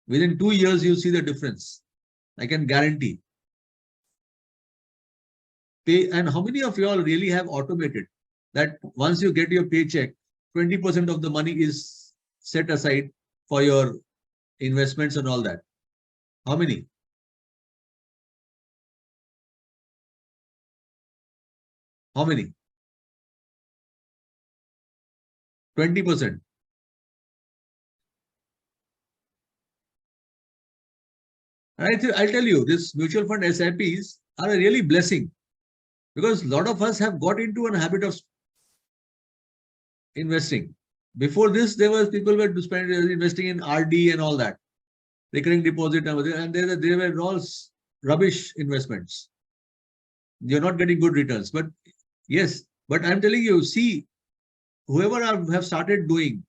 Speaker 2: Within 2 years, you'll see the difference. I can guarantee. And how many of you all really have automated that once you get your paycheck, 20% of the money is set aside for your investments and all that? How many? How many? 20%. And I'll tell you, this mutual fund SIPs are a really blessing, because a lot of us have got into a habit of investing. Before this, there was people were investing in RD and all that, recurring deposit, and they were all rubbish investments. You're not getting good returns. But yes, but I'm telling you, see, whoever have started doing,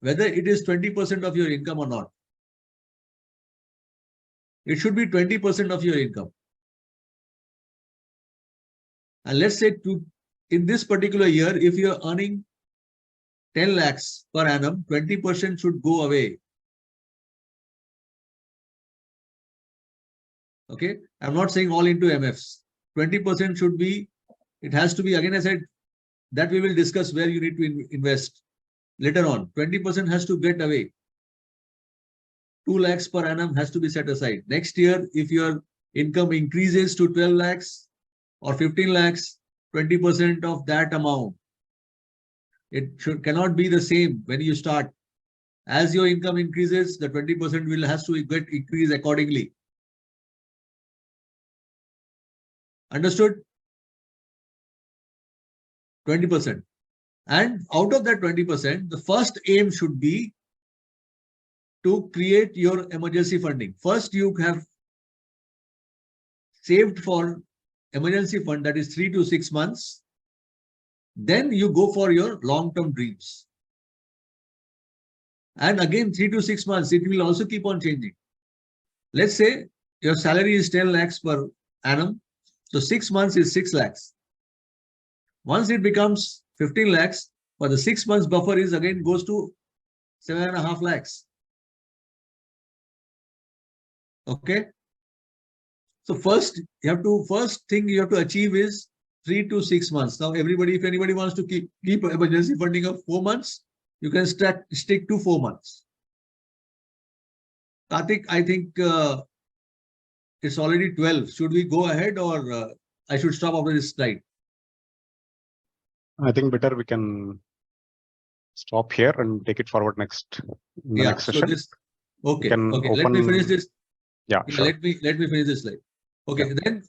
Speaker 2: whether it is 20% of your income or not, it should be 20% of your income. And let's say in this particular year, if you're earning 10 lakhs per annum, 20% should go away. Okay, I'm not saying all into MFs. 20% should be, it has to be, again, I said that we will discuss where you need to invest later on. 20% has to get away. 2 lakhs per annum has to be set aside. Next year, if your income increases to 12 lakhs or 15 lakhs, 20% of that amount. It cannot be the same when you start. As your income increases, the 20% will has to get increase accordingly. Understood? 20%. And out of that 20%, the first aim should be to create your emergency funding. First, you have saved for emergency fund, that is 3 to 6 months. Then you go for your long-term dreams. And again, 3 to 6 months, it will also keep on changing. Let's say your salary is 10 lakhs per annum. So 6 months is 6 lakhs. Once it becomes 15 lakhs, but the 6 months buffer is again goes to 7.5 lakhs. Okay. So first thing you have to achieve is 3 to 6 months. Now, if anybody wants to keep emergency funding of 4 months, you can stick to 4 months. Karthik, I think it's already 12. Should we go ahead, or I should stop after this slide?
Speaker 1: I think better we can stop here and take it forward next session.
Speaker 2: Okay. Let me finish this.
Speaker 1: Yeah, sure.
Speaker 2: Let me finish this slide. Okay, then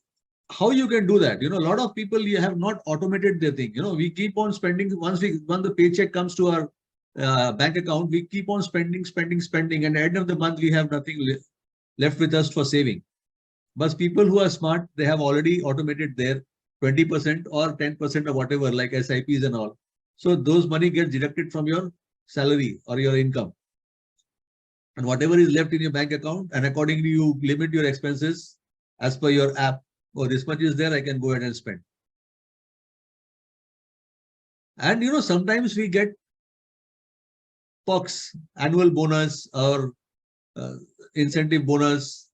Speaker 2: how you can do that? A lot of people, you have not automated their thing. We keep on spending. Once the paycheck comes to our bank account, we keep on spending, and at the end of the month, we have nothing left with us for saving. But people who are smart, they have already automated their 20% or 10% or whatever, like SIPs and all. So those money gets deducted from your salary or your income. And whatever is left in your bank account, and accordingly you limit your expenses as per your app. Oh, this much is there, I can go ahead and spend. And sometimes we get perks, annual bonus or incentive bonus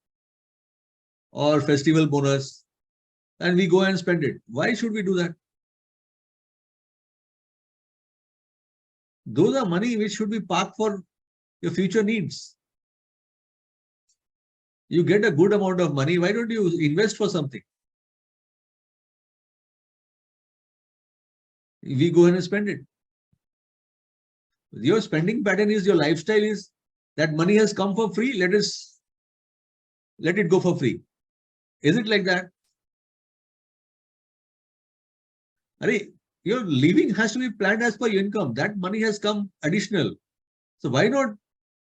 Speaker 2: or festival bonus, and we go and spend it. Why should we do that? Those are money which should be parked for your future needs. You get a good amount of money. Why don't you invest for something? We go and spend it. Your spending pattern is, your lifestyle is that money has come for free. Let it go for free. Is it like that? Your living has to be planned as per your income. That money has come additional. So why not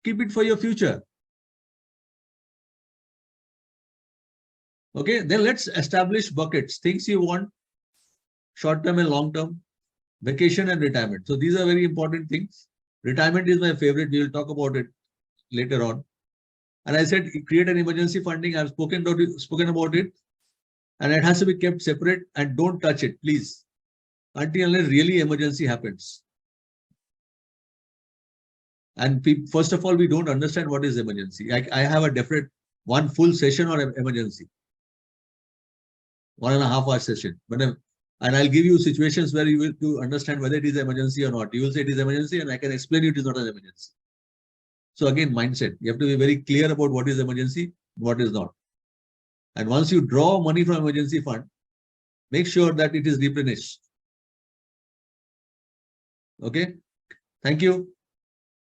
Speaker 2: keep it for your future? Okay, then let's establish buckets. Things you want, short-term and long-term, vacation and retirement. So these are very important things. Retirement is my favorite. We will talk about it later on. And I said, create an emergency funding. I've spoken about it. And it has to be kept separate, and don't touch it, please, until unless really emergency happens. And first of all, we don't understand what is emergency. I have a definite one full session on emergency. 1.5 hour session. And I'll give you situations where you will to understand whether it is emergency or not. You will say it is emergency, and I can explain you it is not an emergency. So again, mindset. You have to be very clear about what is emergency, what is not. And once you draw money from emergency fund, make sure that it is replenished. Okay. Thank you.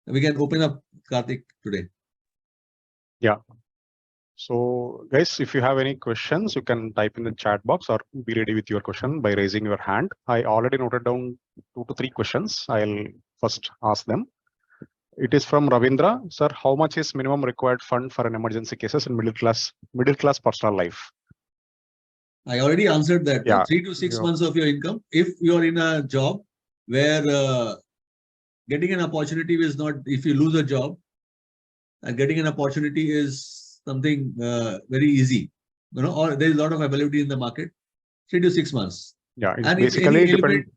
Speaker 2: We can open up, Karthik, today.
Speaker 1: Yeah. So guys, if you have any questions, you can type in the chat box or be ready with your question by raising your hand. I already noted down 2 to 3 questions. I'll first ask them. It is from Ravindra. Sir, how much is minimum required fund for an emergency cases in middle class personal life?
Speaker 2: I already answered that.
Speaker 1: Yeah.
Speaker 2: 3 to 6
Speaker 1: Yeah.
Speaker 2: months of your income. If you're in a job where getting an opportunity is not, if you lose a job, and getting an opportunity is something very easy, or there is a lot of availability in the market, 3 to 6 months.
Speaker 1: Yeah, it
Speaker 2: And if
Speaker 1: basically
Speaker 2: any
Speaker 1: depend.
Speaker 2: ailment,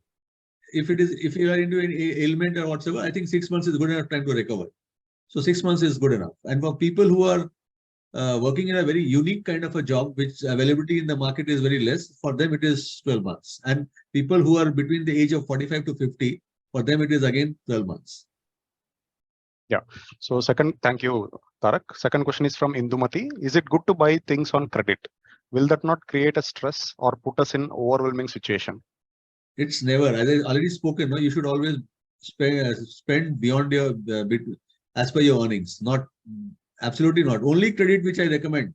Speaker 2: if you are into an ailment or whatsoever, I think 6 months is good enough time to recover. So 6 months is good enough. And for people who are working in a very unique kind of a job, which availability in the market is very less, for them it is 12 months. And people who are between the age of 45 to 50, for them it is again 12 months.
Speaker 1: Yeah. So second, thank you, Tarak. Second question is from Indumati. Is it good to buy things on credit? Will that not create a stress or put us in overwhelming situation?
Speaker 2: It's never, as I already spoken, you should always spend beyond your bit as per your earnings. Not absolutely not. Only credit which I recommend.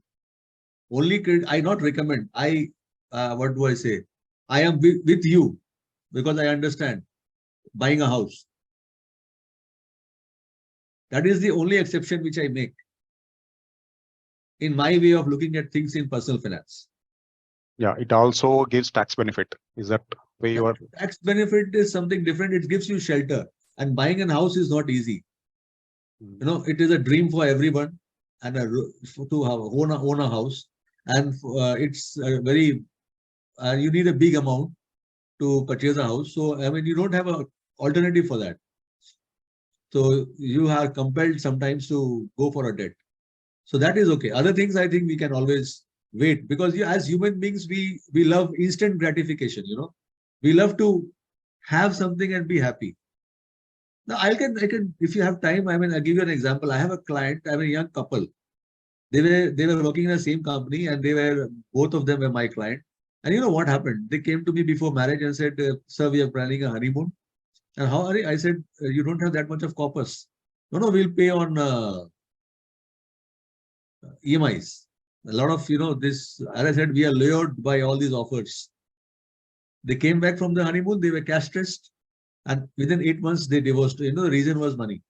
Speaker 2: Only credit I not recommend. What do I say? I am with you because I understand buying a house. That is the only exception which I make in my way of looking at things in personal finance.
Speaker 1: Yeah, it also gives tax benefit. Is that way you are?
Speaker 2: Tax benefit is something different. It gives you shelter. And buying a house is not easy. It is a dream for everyone and to own a house. And it's very, you need a big amount to purchase a house. So, I mean, you don't have an alternative for that. So you are compelled sometimes to go for a debt. So that is okay. Other things, I think we can always wait because as human beings, we love instant gratification. We love to have something and be happy. Now, I can, if you have time, I mean, I'll give you an example. I have a client, I have a young couple. They were working in the same company and both of them were my client. And you know what happened? They came to me before marriage and said, sir, we are planning a honeymoon. And how are you? I said, you don't have that much of corpus. No, we'll pay on EMIs. A lot of, this, as I said, we are lured by all these offers. They came back from the honeymoon, they were cash stressed. And within 8 months, they divorced. The reason was money.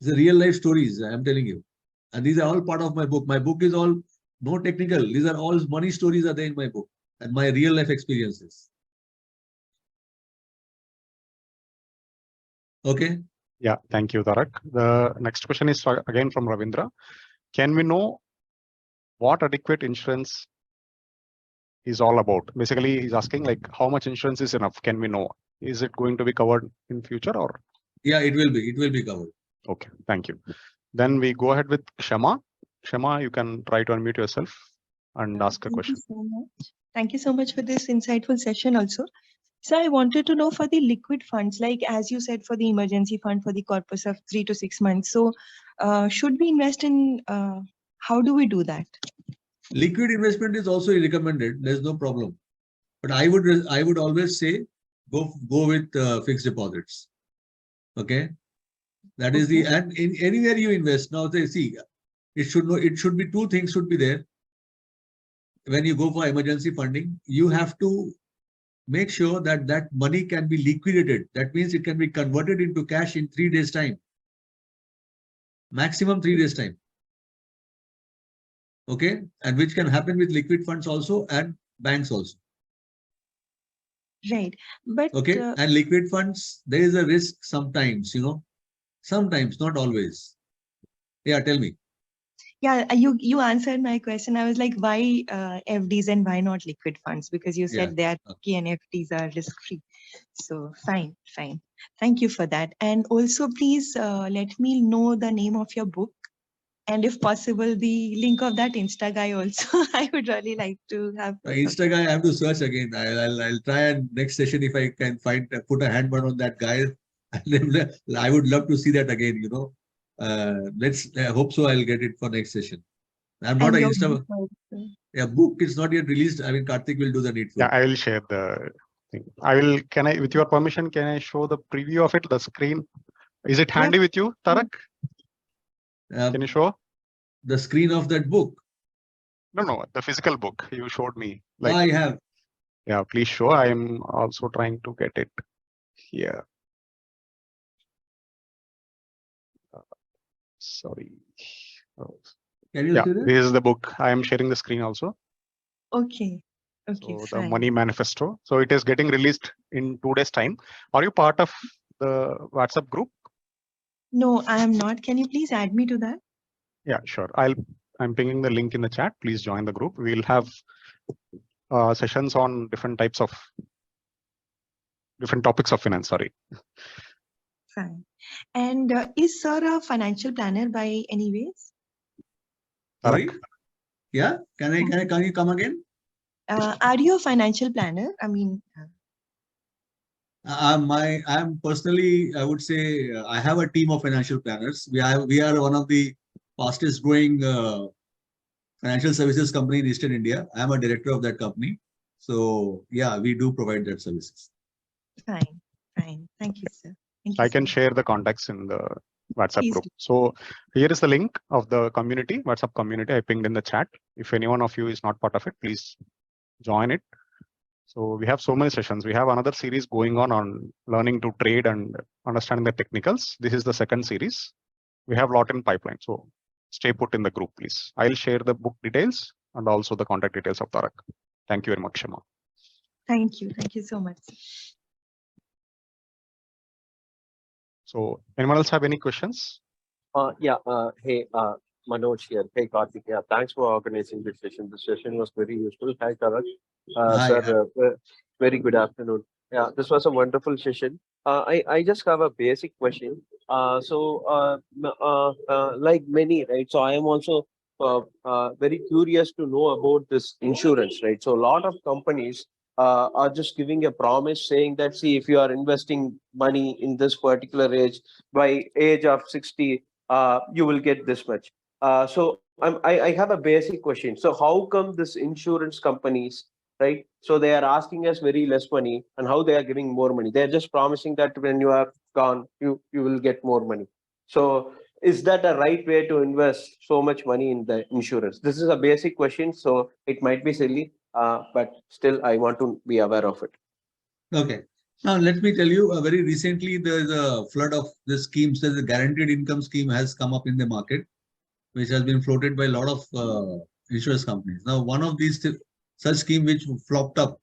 Speaker 2: It's a real life stories, I'm telling you. And these are all part of my book. My book is all no technical. These are all money stories are there in my book and my real life experiences. Okay.
Speaker 1: Yeah, thank you, Tarak. The next question is again from Ravindra. Can we know what adequate insurance is all about? Basically, he's asking like how much insurance is enough? Can we know? Is it going to be covered in future or?
Speaker 2: Yeah, it will be. It will be covered.
Speaker 1: Okay, thank you. Then we go ahead with Shama. Shama, you can try to unmute yourself and ask a question.
Speaker 4: Thank you so much. Thank you so much for this insightful session also. So I wanted to know for the liquid funds, like as you said, for the emergency fund for the corpus of 3 to 6 months. So should we invest in, how do we do that?
Speaker 2: Liquid investment is also recommended. There's no problem. But I would always say go with fixed deposits. Okay. That is the, and in anywhere you invest now, they see it should be two things should be there. When you go for emergency funding, you have to make sure that money can be liquidated. That means it can be converted into cash in 3 days time. Maximum 3 days time. Okay. And which can happen with liquid funds also and banks also.
Speaker 4: Right. But
Speaker 2: okay. And liquid funds, there is a risk sometimes, sometimes, not always. Yeah, tell me.
Speaker 4: Yeah, you answered my question. I was like, why FDs and why not liquid funds? Because you said they are risky and FDs are risk-free. So fine. Thank you for that. And also, please let me know the name of your book. And if possible, the link of that Insta guy also. I would really like to have.
Speaker 2: Insta guy, I have to search again. I'll try and next session if I can put a handburn on that guy. I would love to see that again, I hope so. I'll get it for next session. I'm not an Insta. Book is not yet released. I mean, Karthik will do the needful.
Speaker 1: Yeah, I will share the thing. With your permission, can I show the preview of it, the screen? Is it handy with you, Tarak? Can you show?
Speaker 2: The screen of that book.
Speaker 1: No, the physical book you showed me.
Speaker 2: I have.
Speaker 1: Yeah, please show. I am also trying to get it here. Sorry.
Speaker 2: Can you see this?
Speaker 1: This is the book. I am sharing the screen also.
Speaker 4: Okay.
Speaker 1: So the
Speaker 4: fine.
Speaker 1: Money Manifesto. So it is getting released in 2 days' time. Are you part of the WhatsApp group?
Speaker 4: No, I am not. Can you please add me to that?
Speaker 1: Yeah, sure. I'm pinging the link in the chat. Please join the group. We'll have sessions on different topics of finance. Sorry.
Speaker 4: Fine. And is sir a financial planner by any ways?
Speaker 2: Sorry? Yeah. Can you come again?
Speaker 4: Are you a financial planner? I mean,
Speaker 2: I'm personally, I would say, I have a team of financial planners. We are one of the fastest growing financial services company in Eastern India. I am a director of that company. So yeah, we do provide that services.
Speaker 4: fine. Thank you, sir. Thank you
Speaker 1: I can
Speaker 4: so
Speaker 1: share the contacts in the WhatsApp
Speaker 4: Please
Speaker 1: group.
Speaker 4: do.
Speaker 1: So here is the link of the community, WhatsApp community. I pinged in the chat. If any one of you is not part of it, please join it. So we have so many sessions. We have another series going on learning to trade and understanding the technicals. This is the second series. We have a lot in pipeline. So stay put in the group, please. I'll share the book details and also the contact details of Tarak. Thank you very much, Shema.
Speaker 4: Thank you. Thank you so much.
Speaker 1: So anyone else have any questions?
Speaker 5: Hey, Manoj here. Hey, Karthik. Yeah, thanks for organizing this session. This session was very useful. Hi, Tarak.
Speaker 2: Hi,
Speaker 5: Sir, very good afternoon. Yeah, this was a wonderful session. I just have a basic question. Like many, right? So I am also very curious to know about this insurance, right? So a lot of companies are just giving a promise saying that, see, if you are investing money in this particular age, by age of 60, you will get this much. I have a basic question. So how come this insurance companies, right? So they are asking us very less money, and how they are giving more money? They're just promising that when you are gone, you will get more money. So is that a right way to invest so much money in the insurance? This is a basic question, so it might be silly, but still I want to be aware of it.
Speaker 2: Okay. Now, let me tell you, very recently, there's a flood of the schemes. There's a guaranteed income scheme has come up in the market, which has been floated by a lot of insurance companies. Now, one of these such scheme which flopped up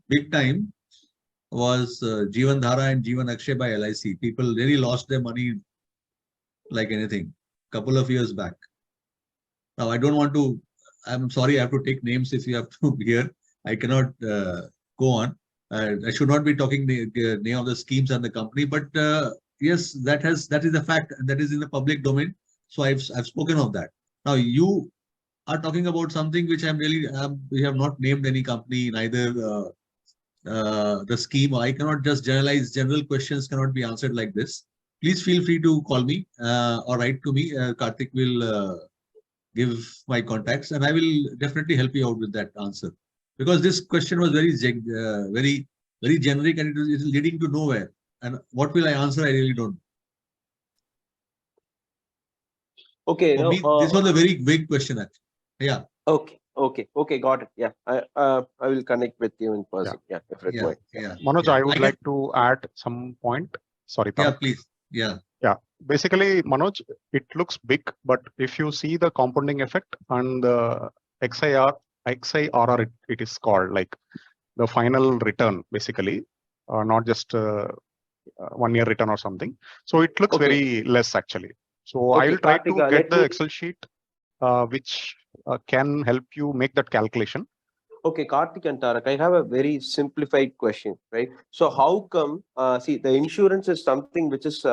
Speaker 2: big time was Jeevan Dhara and Jeevan Akshay by LIC. People really lost their money like anything a couple of years back. Now, I don't want to, I'm sorry, I have to take names if you have to hear. I cannot go on. I should not be talking the name of the schemes and the company, but yes, that is a fact, and that is in the public domain. So I've spoken of that. Now you are talking about something which I'm really we have not named any company, neither the scheme. I cannot just generalize. General questions cannot be answered like this. Please feel free to call me or write to me. Karthik will give my contacts, and I will definitely help you out with that answer. Because this question was very generic, and it is leading to nowhere. And what will I answer? I really don't know.
Speaker 5: Okay,
Speaker 2: For me, this was a very vague question, actually. Yeah.
Speaker 5: Okay, got it. Yeah, I will connect with you in person. Yeah, if required.
Speaker 2: Yeah.
Speaker 1: Manoj, I would like to add some point. Sorry, Tarak.
Speaker 2: Yeah, please. Yeah.
Speaker 1: Basically, Manoj, it looks big, but if you see the compounding effect and the XIRR, it is called like the final return, basically, not just 1 year return or something. So it looks very less actually. So I will try to get the Excel sheet, which can help you make that calculation.
Speaker 5: Okay, Karthik and Tarak, I have a very simplified question, right? So how come, see, the insurance is something which is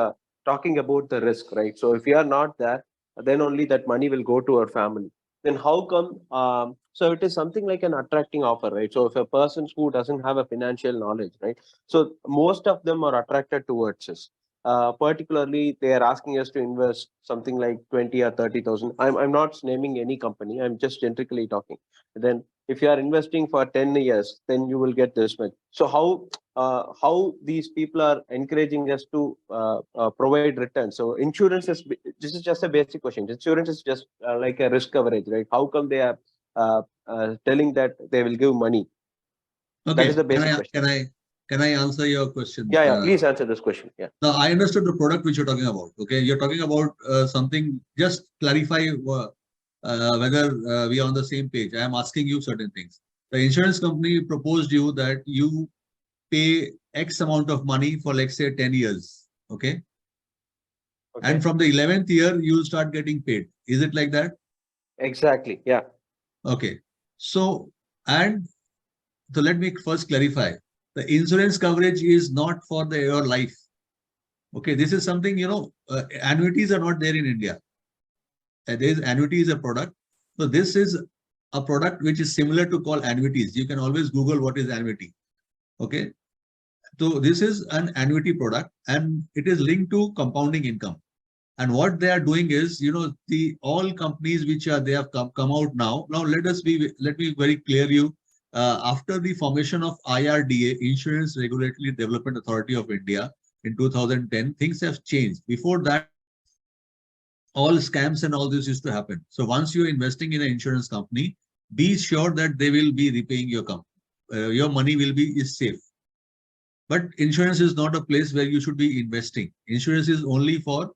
Speaker 5: talking about the risk, right? So if you are not there, then only that money will go to our family. Then how come, so it is something like an attracting offer, right? So if a person who doesn't have a financial knowledge, right? So most of them are attracted towards us. Particularly, they are asking us to invest something like 20 or 30,000. I'm not naming any company. I'm just generically talking. Then if you are investing for 10 years, then you will get this much. So how how these people are encouraging us to provide returns. So insurance is, this is just a basic question. Insurance is just like a risk coverage, right? How come they are telling that they will give money? That is
Speaker 2: Okay,
Speaker 5: the basic question.
Speaker 2: can I answer your question?
Speaker 5: Yeah, please answer this question. Yeah.
Speaker 2: Now, I understood the product which you're talking about. Okay, you're talking about something. Just clarify whether we are on the same page. I am asking you certain things. The insurance company proposed you that you pay X amount of money for, let's say, 10 years. Okay. And from the 11th year, you'll start getting paid. Is it like that?
Speaker 5: Exactly. Yeah.
Speaker 2: Okay. So, and so let me first clarify. The insurance coverage is not for your life. Okay. This is something, annuities are not there in India. Annuity is a product. So this is a product which is similar to call annuities. You can always Google what is annuity. Okay. So this is an annuity product and it is linked to compounding income. And what they are doing is, all companies which they have come out now. Now let me very clear you. After the formation of IRDA, Insurance Regulatory Development Authority of India, in 2010, things have changed. Before that, all scams and all this used to happen. So once you're investing in an insurance company, be sure that they will be repaying your company. Your money is safe. But insurance is not a place where you should be investing. Insurance is only for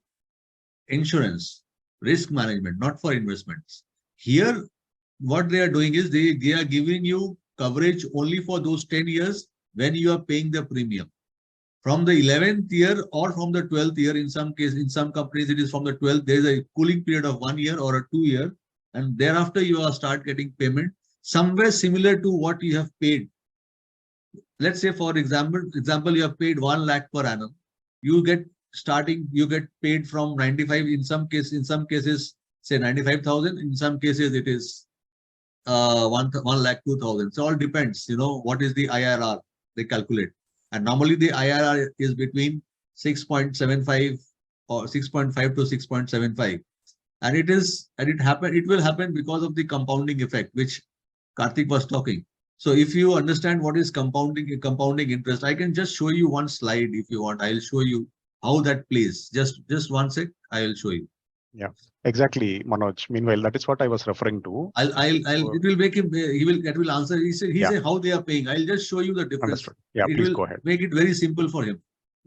Speaker 2: insurance, risk management, not for investments. Here, what they are doing is they are giving you coverage only for those 10 years when you are paying the premium. From the 11th year or from the 12th year, in some companies, it is from the 12th, there is a cooling period of 1 year or a 2 year. And thereafter, you are start getting payment somewhere similar to what you have paid. Let's say, for example, you have paid 1 lakh per annum. You get paid from 95. In some cases, say 95,000. In some cases, it is 1 lakh 2,000. So all depends, what is the IRR they calculate. And normally the IRR is between 6.75 or 6.5 to 6.75. And it will happen because of the compounding effect, which Karthik was talking. So if you understand what is compounding interest, I can just show you one slide if you want. I'll show you how that plays. Just one sec, I will show you.
Speaker 1: Yeah, exactly, Manoj. Meanwhile, that is what I was referring to.
Speaker 2: It will make him. That will answer. He said how they are paying. I'll just show you the difference.
Speaker 1: Understood. Yeah, please go ahead.
Speaker 2: Make it very simple for him.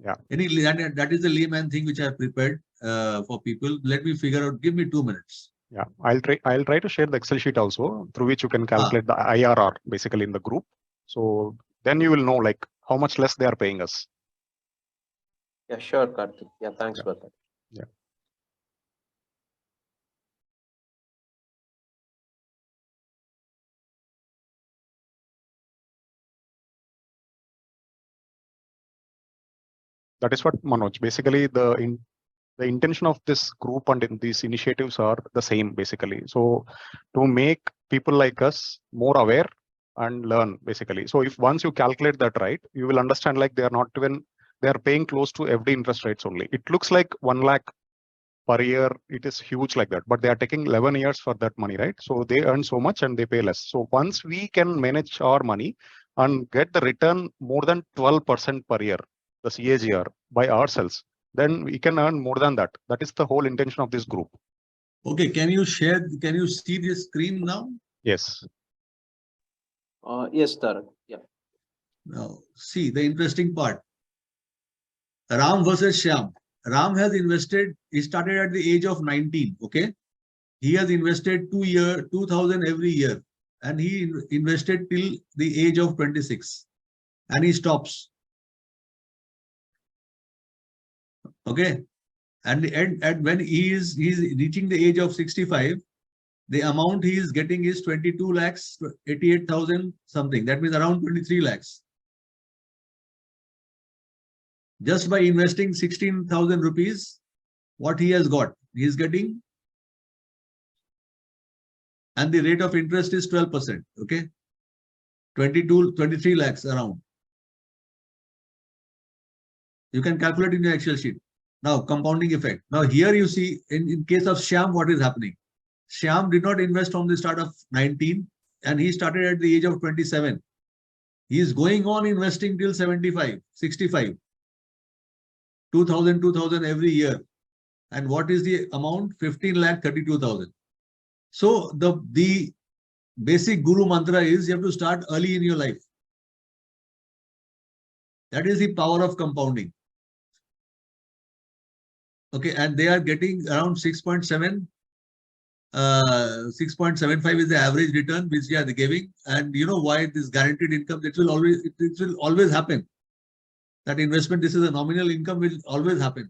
Speaker 1: Yeah.
Speaker 2: That is the layman thing which I have prepared for people. Let me figure out. Give me 2 minutes.
Speaker 1: Yeah, I'll try to share the Excel sheet also, through which you can calculate the IRR basically in the group. So then you will know like how much less they are paying us.
Speaker 5: Yeah, sure, Karthik. Yeah, thanks for that.
Speaker 1: Yeah. That is what, Manoj, basically the intention of this group and in these initiatives are the same basically. So to make people like us more aware and learn basically. So if once you calculate that right, you will understand like they are paying close to FD interest rates only. It looks like 1 lakh per year. It is huge like that, but they are taking 11 years for that money, right? So they earn so much and they pay less. So once we can manage our money and get the return more than 12% per year, the CAGR by ourselves, then we can earn more than that. That is the whole intention of this group.
Speaker 2: Okay, can you see this screen now?
Speaker 1: Yes.
Speaker 5: Yes, Tarak. Yeah.
Speaker 2: Now, see the interesting part. Ram versus Shyam. Ram has invested, he started at the age of 19, okay? He has invested 2,000 every year. And he invested till the age of 26. And he stops. Okay, and when he's reaching the age of 65, the amount he is getting is 22 lakhs 88,000 something. That means around 23 lakhs. Just by investing 16,000 rupees, what he has got, he is getting, and the rate of interest is 12%. Okay, 23 lakhs around. You can calculate in your Excel sheet. Now, compounding effect. Now, here you see, in case of Shyam, what is happening? Shyam did not invest from the start of 19, and he started at the age of 27. He is going on investing till 75, 65, 2,000 every year. And what is the amount? 15,32,000. So the basic guru mantra is you have to start early in your life. That is the power of compounding. Okay, and they are getting around 6.7. 6.75 is the average return which they are giving. And you know why this guaranteed income, it will always happen. That investment, this is a nominal income, will always happen.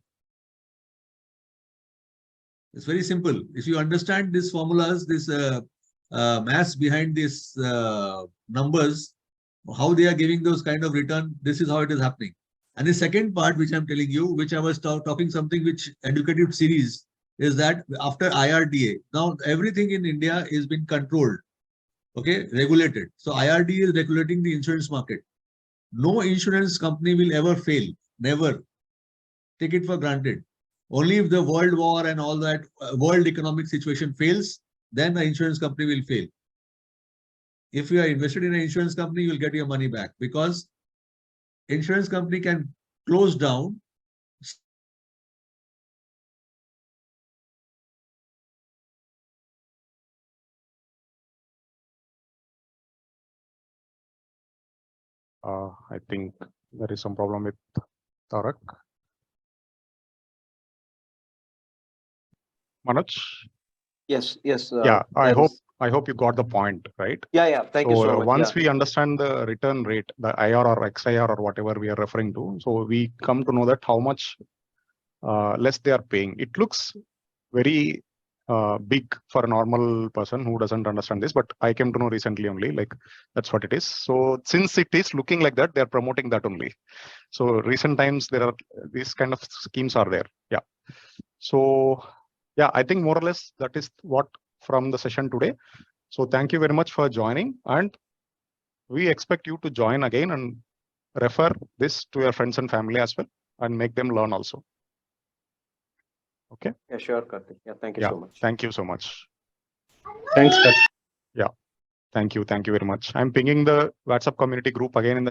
Speaker 2: It's very simple. If you understand these formulas, this maths behind these numbers, how they are giving those kind of return, this is how it is happening. And the second part, which I'm telling you, which I was talking something which educative series, is that after IRDA, now everything in India is being controlled, okay, regulated. So IRDA is regulating the insurance market. No insurance company will ever fail, never. Take it for granted. Only if the world war and all that world economic situation fails, then the insurance company will fail. If you are invested in an insurance company, you will get your money back, because insurance company can close down.
Speaker 1: I think there is some problem with Tarak. Manoj?
Speaker 5: Yes, yes.
Speaker 1: Yeah, I
Speaker 5: there is-
Speaker 1: hope you got the point, right?
Speaker 5: Yeah. Thank you so much.
Speaker 1: Once
Speaker 5: Yeah.
Speaker 1: we understand the return rate, the IR or XIR or whatever we are referring to, so we come to know that how much less they are paying. It looks very big for a normal person who doesn't understand this, but I came to know recently only, like that's what it is. So since it is looking like that, they are promoting that only. So recent times there are these kind of schemes are there. Yeah. So yeah, I think more or less that is what from the session today. So thank you very much for joining, and we expect you to join again and refer this to your friends and family as well, and make them learn also. Okay.
Speaker 5: Yeah, sure, Karthik. Yeah, thank you
Speaker 1: Yeah,
Speaker 5: so much.
Speaker 1: thank you so much.
Speaker 3: Thanks, sir.
Speaker 1: Yeah, thank you very much. I'm pinging the WhatsApp community group again in the